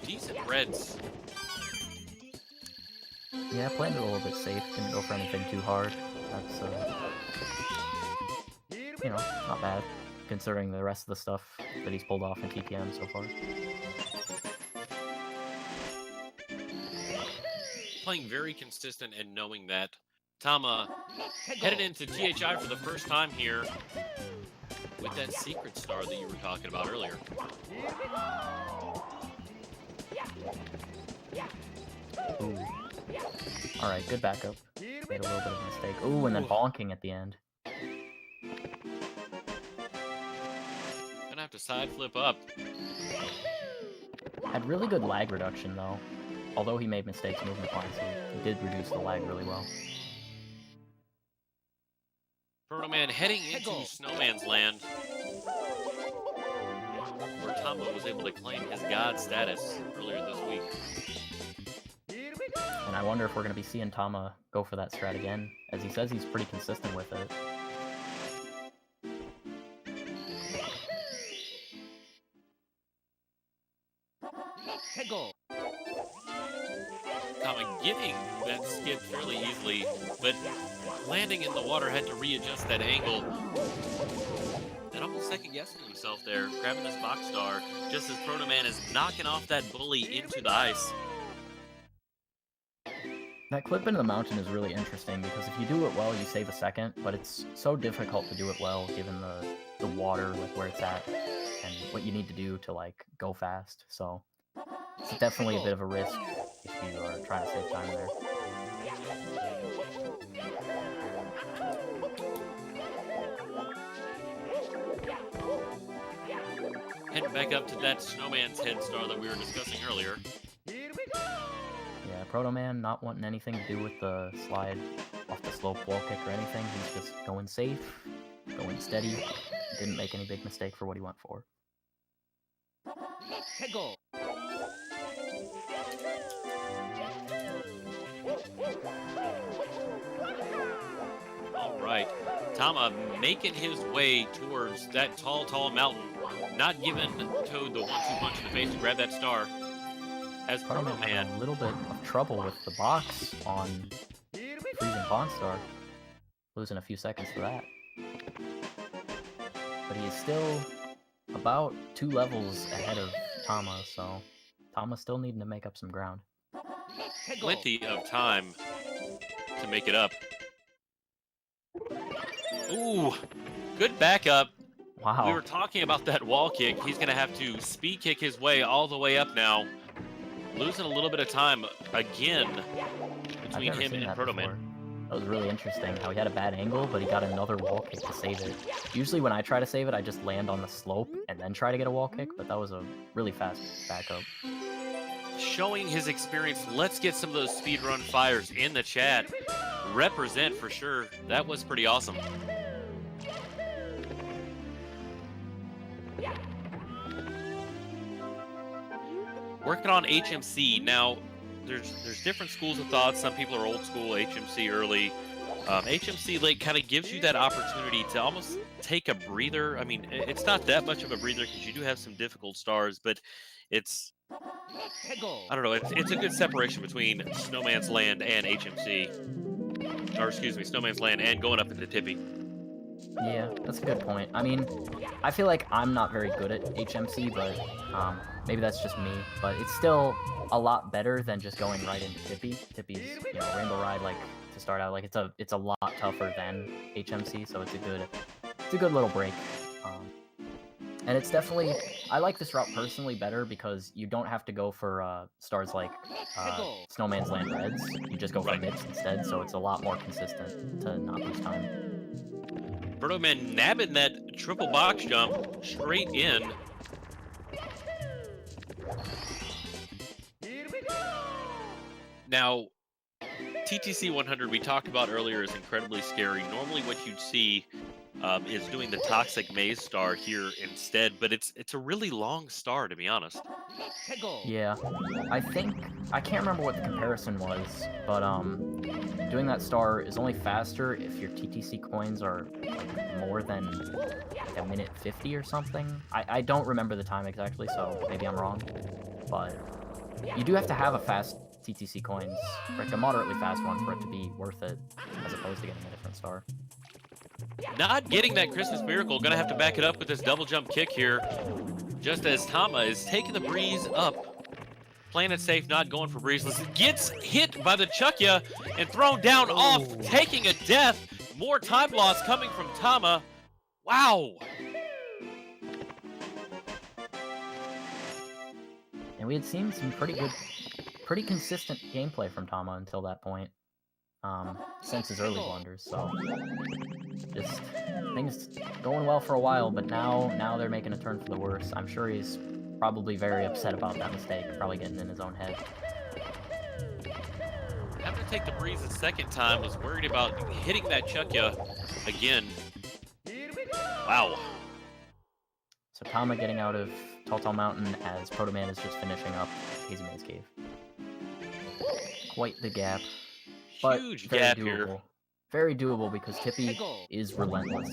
Decent reds. Yeah, playing it a little bit safe, didn't go for anything too hard. That's, you know, not bad, considering the rest of the stuff that he's pulled off in TTM so far. Playing very consistent and knowing that. Tama headed into THI for the first time here with that secret star that you were talking about earlier. Ooh. Alright, good backup. Made a little bit of a mistake. Ooh, and then bonking at the end. Gonna have to side flip up. Had really good lag reduction, though. Although he made mistakes movement-wise, he did reduce the lag really well. Protoman heading into Snowman's Land, where Tama was able to claim his god status earlier this week. And I wonder if we're going to be seeing Tama go for that strat again, as he says he's pretty consistent with it. Tama getting that skip fairly easily, but landing in the water had to readjust that angle. And almost second-guessing himself there, grabbing this box star, just as Protoman is knocking off that bully into the ice. That clip into the mountain is really interesting, because if you do it well, you save a second, but it's so difficult to do it well, given the water, like where it's at, and what you need to do to, like, go fast. So it's definitely a bit of a risk if you are trying to save time there. Heading back up to that Snowman's head star that we were discussing earlier. Yeah, Protoman not wanting anything to do with the slide off the slope wall kick or anything. He's just going safe, going steady. Didn't make any big mistake for what he went for. All right, Tama making his way towards that tall mountain, not giving Toad the 1-2 punch in the face to grab that star. As Protoman had a little bit of trouble with the box on freezing Pawn Star, losing a few seconds to that. But he is still about 2 levels ahead of Tama, so Tama's still needing to make up some ground. Plenty of time to make it up. Ooh, good backup. Wow. We were talking about that wall kick. He's going to have to speed kick his way all the way up now. Losing a little bit of time again between him and Protoman. That was really interesting how he had a bad angle, but he got another wall kick to save it. Usually when I try to save it, I just land on the slope and then try to get a wall kick, but that was a really fast backup. Showing his experience. Let's get some of those speedrun fires in the chat. Represent for sure. That was pretty awesome. Working on HMC. Now, there's different schools of thought. Some people are old school, HMC early. HMC late kind of gives you that opportunity to almost take a breather. I mean, it's not that much of a breather because you do have some difficult stars, but it's I don't know. It's a good separation between Snowman's Land and HMC, or excuse me, Snowman's Land and going up into Tippy. Yeah, that's a good point. I mean, I feel like I'm not very good at HMC, but maybe that's just me. But it's still a lot better than just going right into Tippy. Tippy's, you know, Rainbow Ride, like, to start out, like, it's a lot tougher than HMC, so it's a good little break. And it's definitely, I like this route personally better because you don't have to go for stars like Snowman's Land Reds. You just go for Mips instead, so it's a lot more consistent to not lose time. Protoman nabbing that triple box jump straight in. Now, TTC 100 we talked about earlier is incredibly scary. Normally what you'd see is doing the Toxic Maze star here instead, but it's a really long star, to be honest. Yeah, I can't remember what the comparison was, but doing that star is only faster if your TTC coins are like more than like a minute 50 or something. I don't remember the time exactly, so maybe I'm wrong, but you do have to have a fast TTC coins, like a moderately fast one, for it to be worth it, as opposed to getting a different star. Not getting that Christmas Miracle. Gonna have to back it up with this double jump kick here. Just as Tama is taking the breeze up. Playing it safe, not going for breezeless. Gets hit by the Chukya and thrown down off, taking a death. More time loss coming from Tama. Wow. And we had seen some pretty consistent gameplay from Tama until that point. Since his early blunders, so just things going well for a while, but now they're making a turn for the worse. I'm sure he's probably very upset about that mistake, probably getting in his own head. Having to take the breeze a second time, was worried about hitting that Chukya again. Wow. So Tama getting out of Tall Mountain as Protoman is just finishing up Hazy Maze Cave. Quite the gap. But Huge very gap doable. here. Very doable because Tippy is relentless.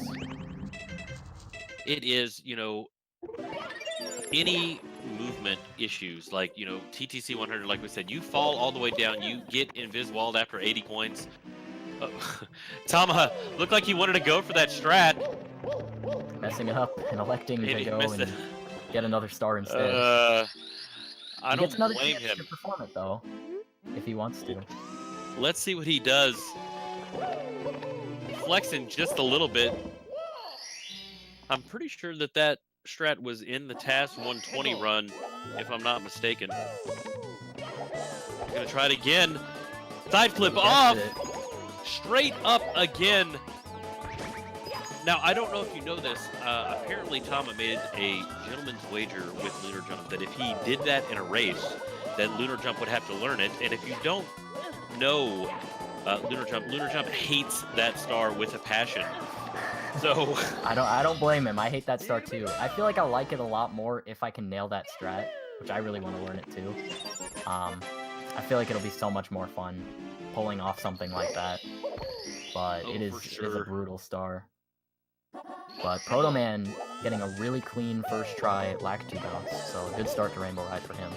It is, you know, any movement issues, like, you know, TTC 100, like we said, you fall all the way down, you get invis-walled after 80 coins. Tama looked like he wanted to go for that strat. Messing up and electing to go and get another star instead. I don't blame him. To perform it, though, if he wants to. Let's see what he does. Flexing just a little bit. I'm pretty sure that strat was in the TAS 120 run, if I'm not mistaken. Gonna try it again. Side flip off. Straight up again. Now, I don't know if you know this. Apparently, Tama made a gentleman's wager with Lunar Jump that if he did that in a race, then Lunar Jump would have to learn it. And if you don't know Lunar Jump hates that star with a passion. So I don't blame him. I hate that star too. I feel like I'll like it a lot more if I can nail that strat, which I really want to learn it too. I feel like it'll be so much more fun pulling off something like that. But it is a brutal star. But Protoman getting a really clean first try lack 2 bounce, so a good start to Rainbow Ride for him.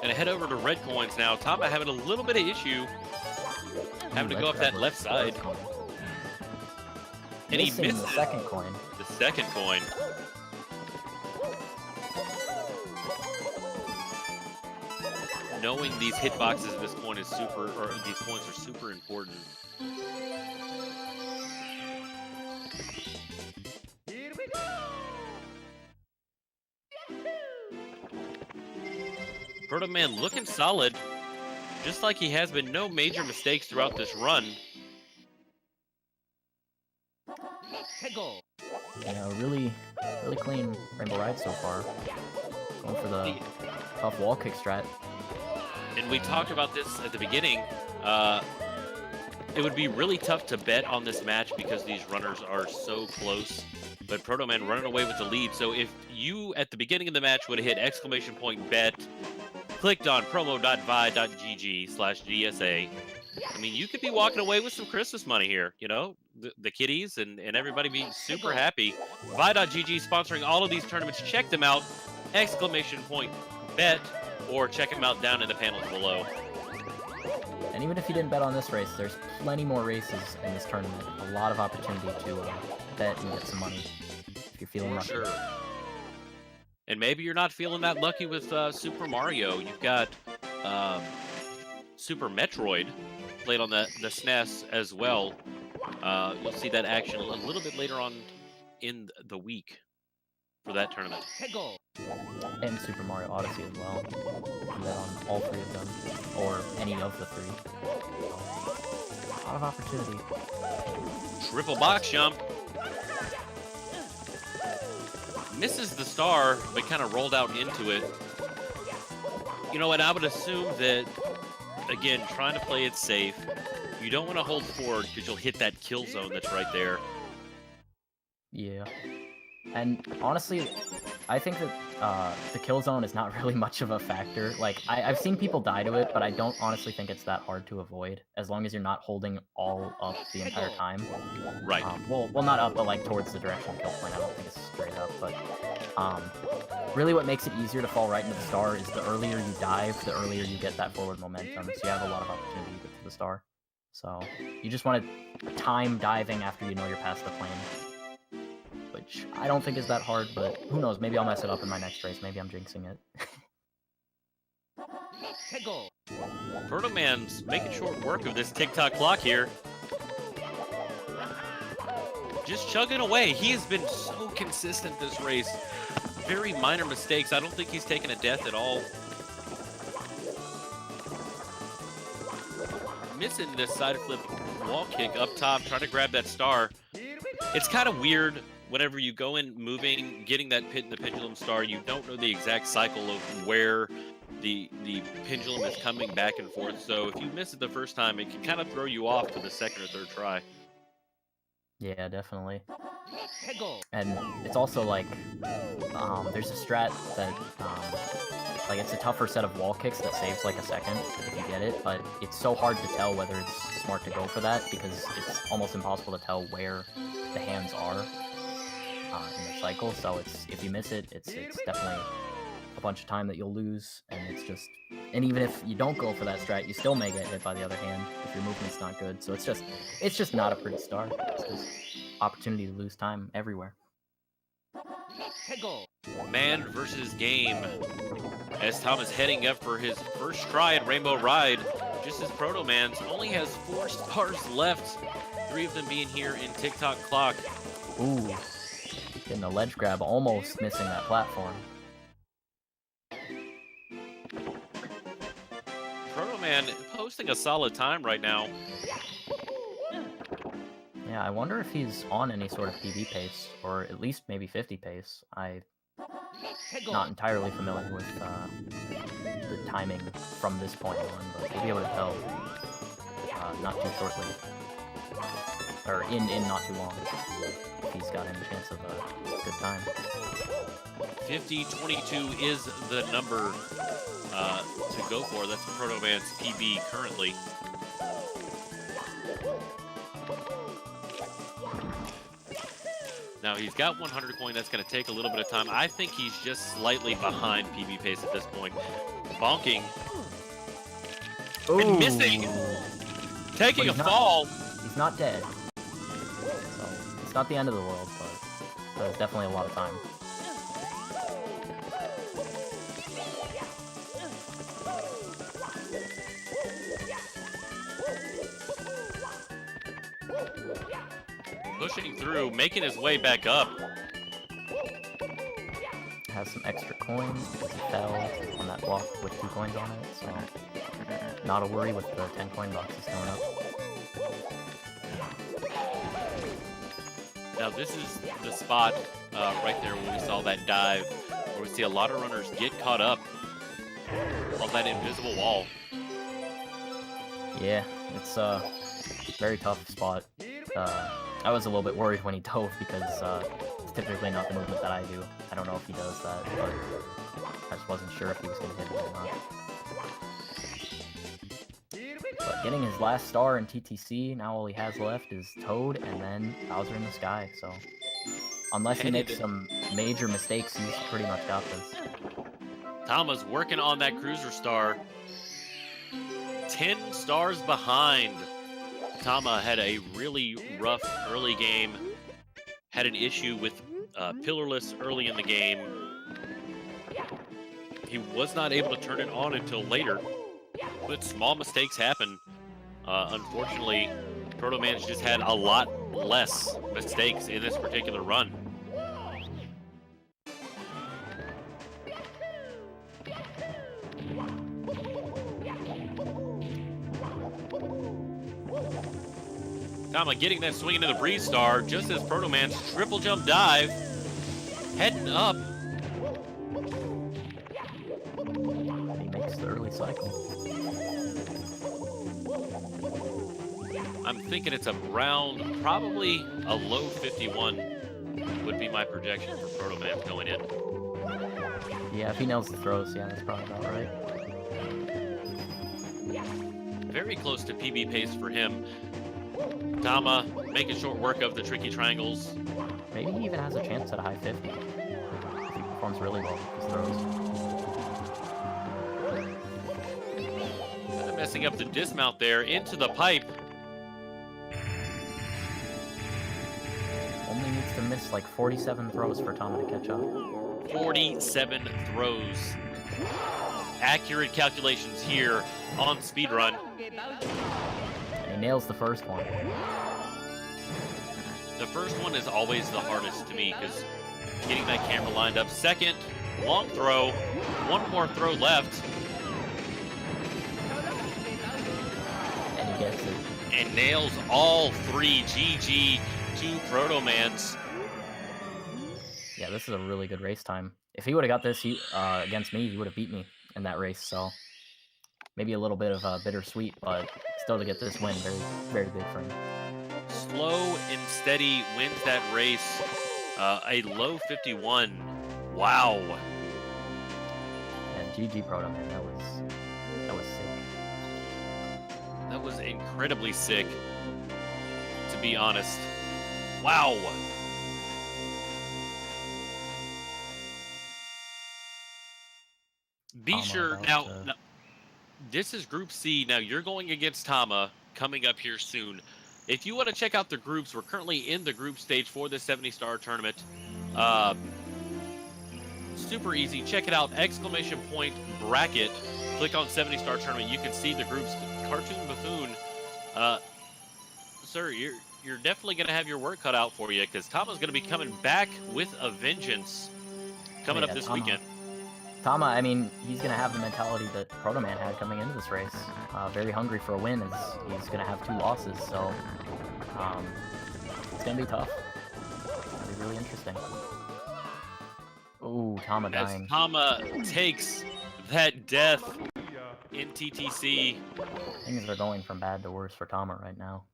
Gonna head over to red coins now. Tama having a little bit of issue having to go up that left side. And he misses the second coin. The second coin. Knowing these hitboxes at this point is super, or these points are super important. Protoman looking solid, just like he has been. No major mistakes throughout this run. Yeah, really clean Rainbow Ride so far. Going for the tough wall kick strat. And we talked about this at the beginning. It would be really tough to bet on this match because these runners are so close. But Protoman running away with the lead. So if you, at the beginning of the match, would have hit exclamation point bet, clicked on promo.vi.gg/GSA, I mean, you could be walking away with some Christmas money here. You know, the kiddies and everybody be super happy. Vi.gg sponsoring all of these tournaments. Check them out. ! Bet, or check them out down in the panels below. And even if you didn't bet on this race, there's plenty more races in this tournament. A lot of opportunity to bet and get some money if you're feeling lucky. Sure. And maybe you're not feeling that lucky with Super Mario. You've got Super Metroid played on the SNES as well. You'll see that action a little bit later on in the week for that tournament. And Super Mario Odyssey as well. You can bet on all three of them, or any of the three. A lot of opportunity. Triple box jump. Misses the star, but kind of rolled out into it. You know what? I would assume that, again, trying to play it safe. You don't want to hold forward because you'll hit that kill zone that's right there. Yeah. And honestly, I think that the kill zone is not really much of a factor. Like, I've seen people die to it, but I don't honestly think it's that hard to avoid, as long as you're not holding all up the entire time. Right. Well, not up, but like towards the direction of kill point. I don't think it's straight up, but really what makes it easier to fall right into the star is the earlier you dive, the earlier you get that forward momentum, so you have a lot of opportunity to get to the star. So you just want to time diving after you know you're past the plane. Which I don't think is that hard, but who knows, maybe I'll mess it up in my next race, maybe I'm jinxing it. Protoman's making short work of this TikTok clock here. Just chugging away. He has been so consistent this race. Very minor mistakes. I don't think he's taken a death at all. Missing this side flip wall kick up top, trying to grab that star. It's kind of weird. Whenever you go in moving, getting that the pendulum star, you don't know the exact cycle of where the pendulum is coming back and forth. So if you miss it the first time, it can kind of throw you off to the second or third try. Yeah, definitely. And it's also like, there's a strat that, like, it's a tougher set of wall kicks that saves like a second if you get it, but it's so hard to tell whether it's smart to go for that because it's almost impossible to tell where the hands are in the cycle. So if you miss it, it's definitely a bunch of time that you'll lose, and and even if you don't go for that strat, you still may get hit by the other hand if your movement's not good. So it's just not a pretty start. It's just opportunity to lose time everywhere. Man versus game. As Tom is heading up for his first try at Rainbow Ride, just as Protoman's only has 4 stars left, 3 of them being here in TikTok clock. Ooh, getting a ledge grab, almost missing that platform. Protoman posting a solid time right now. Yeah, I wonder if he's on any sort of PB pace, or at least maybe 50 pace. I'm not entirely familiar with the timing from this point on, but we'll be able to tell not too shortly, or in not too long, if he's got any chance of a good time. 50-22 is the number to go for. That's Protoman's PB currently. Now he's got 100 coin. That's going to take a little bit of time. I think he's just slightly behind PB pace at this point. Bonking. Ooh. And missing. Taking a fall. He's not dead. So it's not the end of the world, but there's definitely a lot of time. Pushing through, making his way back up. Has some extra coins because he fell on that block with 2 coins on it, so not a worry with the 10 coin boxes going up. Now this is the spot right there where we saw that dive, where we see a lot of runners get caught up on that invisible wall. Yeah, it's a very tough spot. I was a little bit worried when he dove because typically not the movement that I do. I don't know if he does that, but I just wasn't sure if he was going to hit it or not. But getting his last star in TTC, now all he has left is Toad and then Bowser in the Sky, so... Unless he makes some major mistakes, he's pretty much got this. Tama's working on that cruiser star. 10 stars behind. Tama had a really rough early game. Had an issue with pillarless early in the game. He was not able to turn it on until later. But small mistakes happen. Unfortunately, Protoman's just had a lot less mistakes in this particular run. Tama getting that swing into the breeze star just as Protoman's triple jump dive heading up. He makes the early cycle. I'm thinking it's around probably a low 51 would be my projection for Protoman going in. Yeah, if he nails the throws, yeah, that's probably about right. Very close to PB pace for him. Tama making short work of the tricky triangles. Maybe he even has a chance at a high 50. If he performs really well with his throws. Messing up the dismount there into the pipe. Only needs to miss like 47 throws for Tama to catch up. 47 throws. Accurate calculations here on Speedrun. And he nails the first one. The first one is always the hardest to me because getting that camera lined up. Second, long throw. One more throw left. And he gets it. And nails all three. GG to Protomans. Yeah, this is a really good race time. If he would have got this against me, he would have beat me in that race. So maybe a little bit of bittersweet, but still to get this win, very, very big for him. Slow and steady wins that race. A low 51. Wow. And GG Protoman, that was sick. That was incredibly sick, to be honest. Wow. Be Tama sure now, this is Group C. Now you're going against Tama coming up here soon. If you want to check out the groups, we're currently in the group stage for the 70-star tournament. Super easy. Check it out. ! Bracket. Click on 70-star tournament. You can see the groups. Cartoon Buffoon. Sir, you're definitely going to have your work cut out for you because Tama's going to be coming back with a vengeance coming up this weekend. Tama, I mean, he's going to have the mentality that Protoman had coming into this race. Very hungry for a win, as he's going to have 2 losses, so it's going to be tough. It's going to be really interesting. Ooh, Tama dying. As Tama takes that death in TTC. Things are going from bad to worse for Tama right now.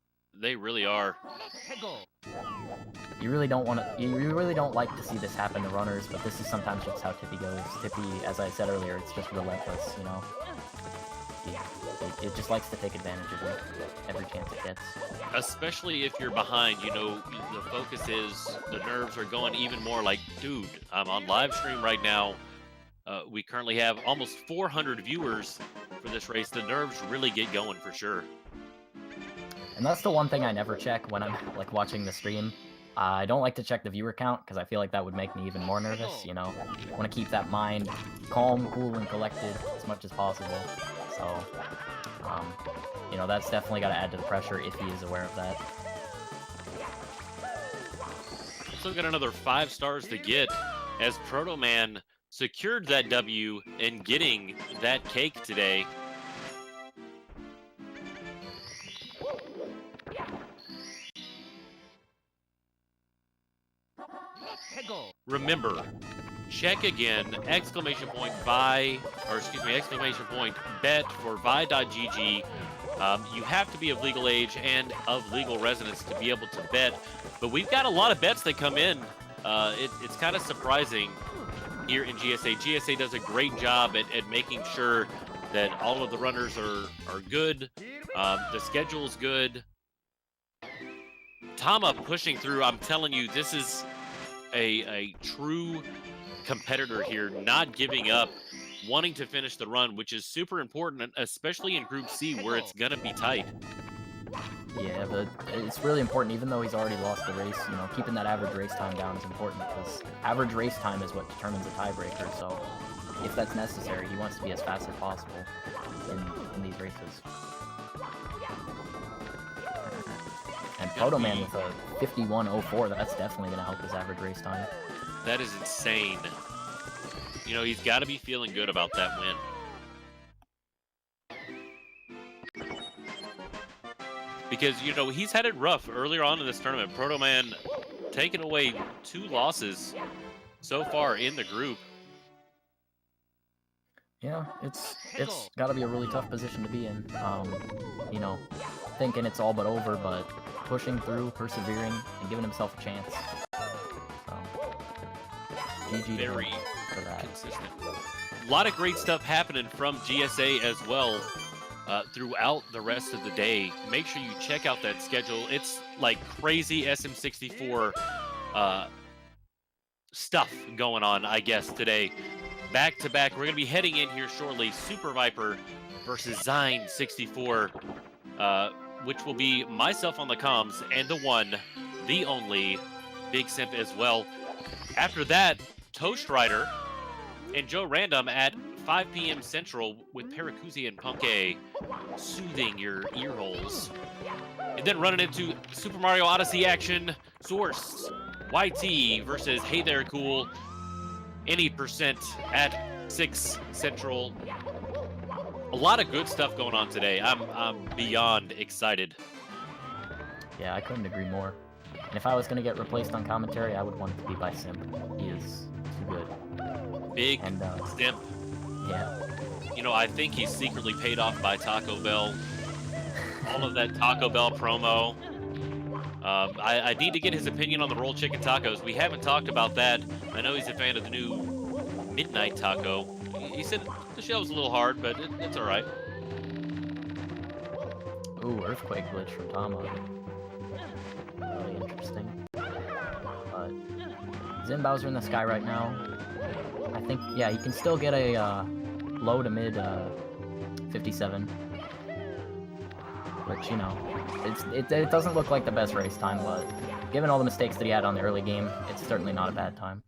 They really are. You really don't like to see this happen to runners, but this is sometimes just how Tippy goes. Tippy, as I said earlier, it's just relentless, you know? Yeah, it just likes to take advantage of it every chance it gets. Especially if you're behind, you know, the focus is, the nerves are going even more like, dude, I'm on live stream right now. We currently have almost 400 viewers for this race. The nerves really get going for sure. And that's the one thing I never check when I'm like watching the stream. I don't like to check the viewer count because I feel like that would make me even more nervous, you know? I want to keep that mind calm, cool, and collected as much as possible. So, you know, that's definitely got to add to the pressure if he is aware of that. Still got another 5 stars to get as Protoman secured that W and getting that cake today. Remember, check again, ! Vi, or excuse me, ! Bet for vi.gg. You have to be of legal age and of legal residence to be able to bet, but we've got a lot of bets that come in It's kind of surprising here in GSA. GSA does a great job at making sure that all of the runners are good. The schedule's good. Tama pushing through. I'm telling you, this is a true competitor here, not giving up, wanting to finish the run, which is super important, especially in Group C where it's going to be tight. Yeah, but it's really important, even though he's already lost the race, you know, keeping that average race time down is important because average race time is what determines a tiebreaker, so if that's necessary, he wants to be as fast as possible in these races. And Protoman with a 51.04, that's definitely going to help his average race time. That is insane. You know, he's got to be feeling good about that win. Because, you know, he's had it rough earlier on in this tournament. Protoman taking away 2 losses so far in the group. Yeah, it's got to be a really tough position to be in. You know, thinking it's all but over, but pushing through, persevering, and giving himself a chance. GG Very for that. consistent. A lot of great stuff happening from GSA as well throughout the rest of the day. Make sure you check out that schedule. It's like crazy SM64 stuff going on, I guess, today. Back to back, we're going to be heading in here shortly. Super Viper versus Zine64, which will be myself on the comms and the one, the only, Big Simp as well. After that, Toast Rider and Joe Random at 5 p.m. Central with Paracuzzi and Punke soothing your ear holes. And then running into Super Mario Odyssey action, Source, YT versus Hey There Cool, any percent at 6 Central. A lot of good stuff going on today. I'm beyond excited. Yeah, I couldn't agree more. And if I was going to get replaced on commentary, I would want it to be by Simp. He is too good. Big and, Simp. Yeah. You know, I think he's secretly paid off by Taco Bell. All of that Taco Bell promo. I need to get his opinion on the rolled chicken tacos. We haven't talked about that. I know he's a fan of the new Midnight Taco. He said the show was a little hard, but it's all right. Ooh, Earthquake glitch from Tama. Really interesting. But Zin Bowser in the sky right now. I think, yeah, he can still get a low to mid 57. Which, you know, it doesn't look like the best race time, but given all the mistakes that he had on the early game, it's certainly not a bad time.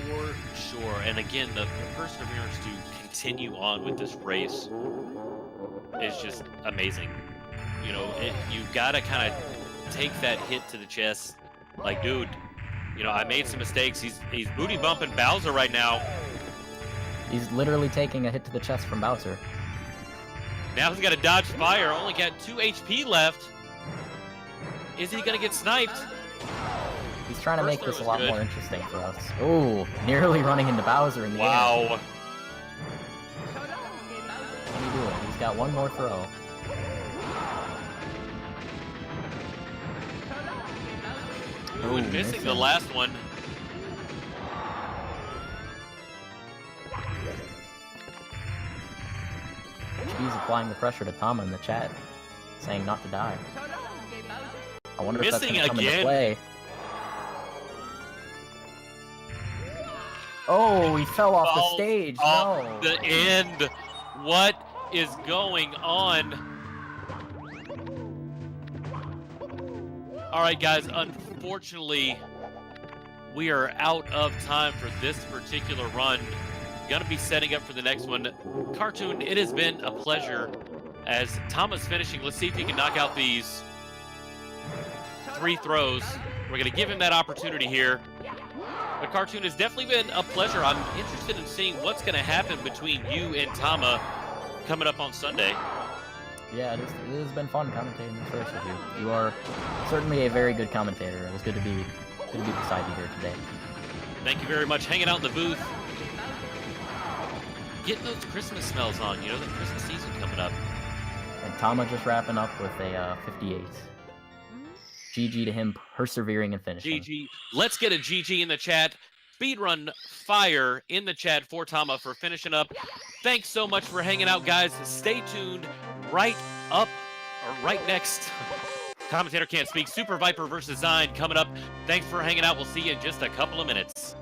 For sure. And again, the perseverance to continue on with this race is just amazing. You know, you gotta kind of take that hit to the chest. Like, dude, you know, I made some mistakes. He's booty bumping Bowser right now. He's literally taking a hit to the chest from Bowser. Now he's got to dodge fire. Only got 2 HP left. Is he gonna get sniped? He's trying to First make this a throw lot was more good. interesting for us. Ooh, nearly running into Bowser in the air. Wow. What's he doing? He's got one more throw. Ooh, and missing the last one. He's applying the pressure to Tama in the chat, saying not to die. I wonder if that's Missing going to come into again. play. Oh, he fell off the stage. Off No. the end. What is going on? All right, guys. Unfortunately, we are out of time for this particular run. Gonna be setting up for the next one. Cartoon, it has been a pleasure. As Tama's finishing, let's see if he can knock out these 3 throws. We're gonna give him that opportunity here. But Cartoon, has definitely been a pleasure. I'm interested in seeing what's gonna happen between you and Tama coming up on Sunday. Yeah, it has been fun commentating this race with you. You are certainly a very good commentator. It was good to be beside you here today. Thank you very much. Hanging out in the booth. Get those Christmas smells on, you know, the Christmas season coming up. And Tama just wrapping up with a 58. GG to him persevering and finishing. GG. Let's get a GG in the chat. Speedrun Fire in the chat for Tama for finishing up. Thanks so much for hanging out, guys. Stay tuned. Right next. Commentator Can't Speak. Super Viper versus Zine coming up. Thanks for hanging out. We'll see you in just a couple of minutes.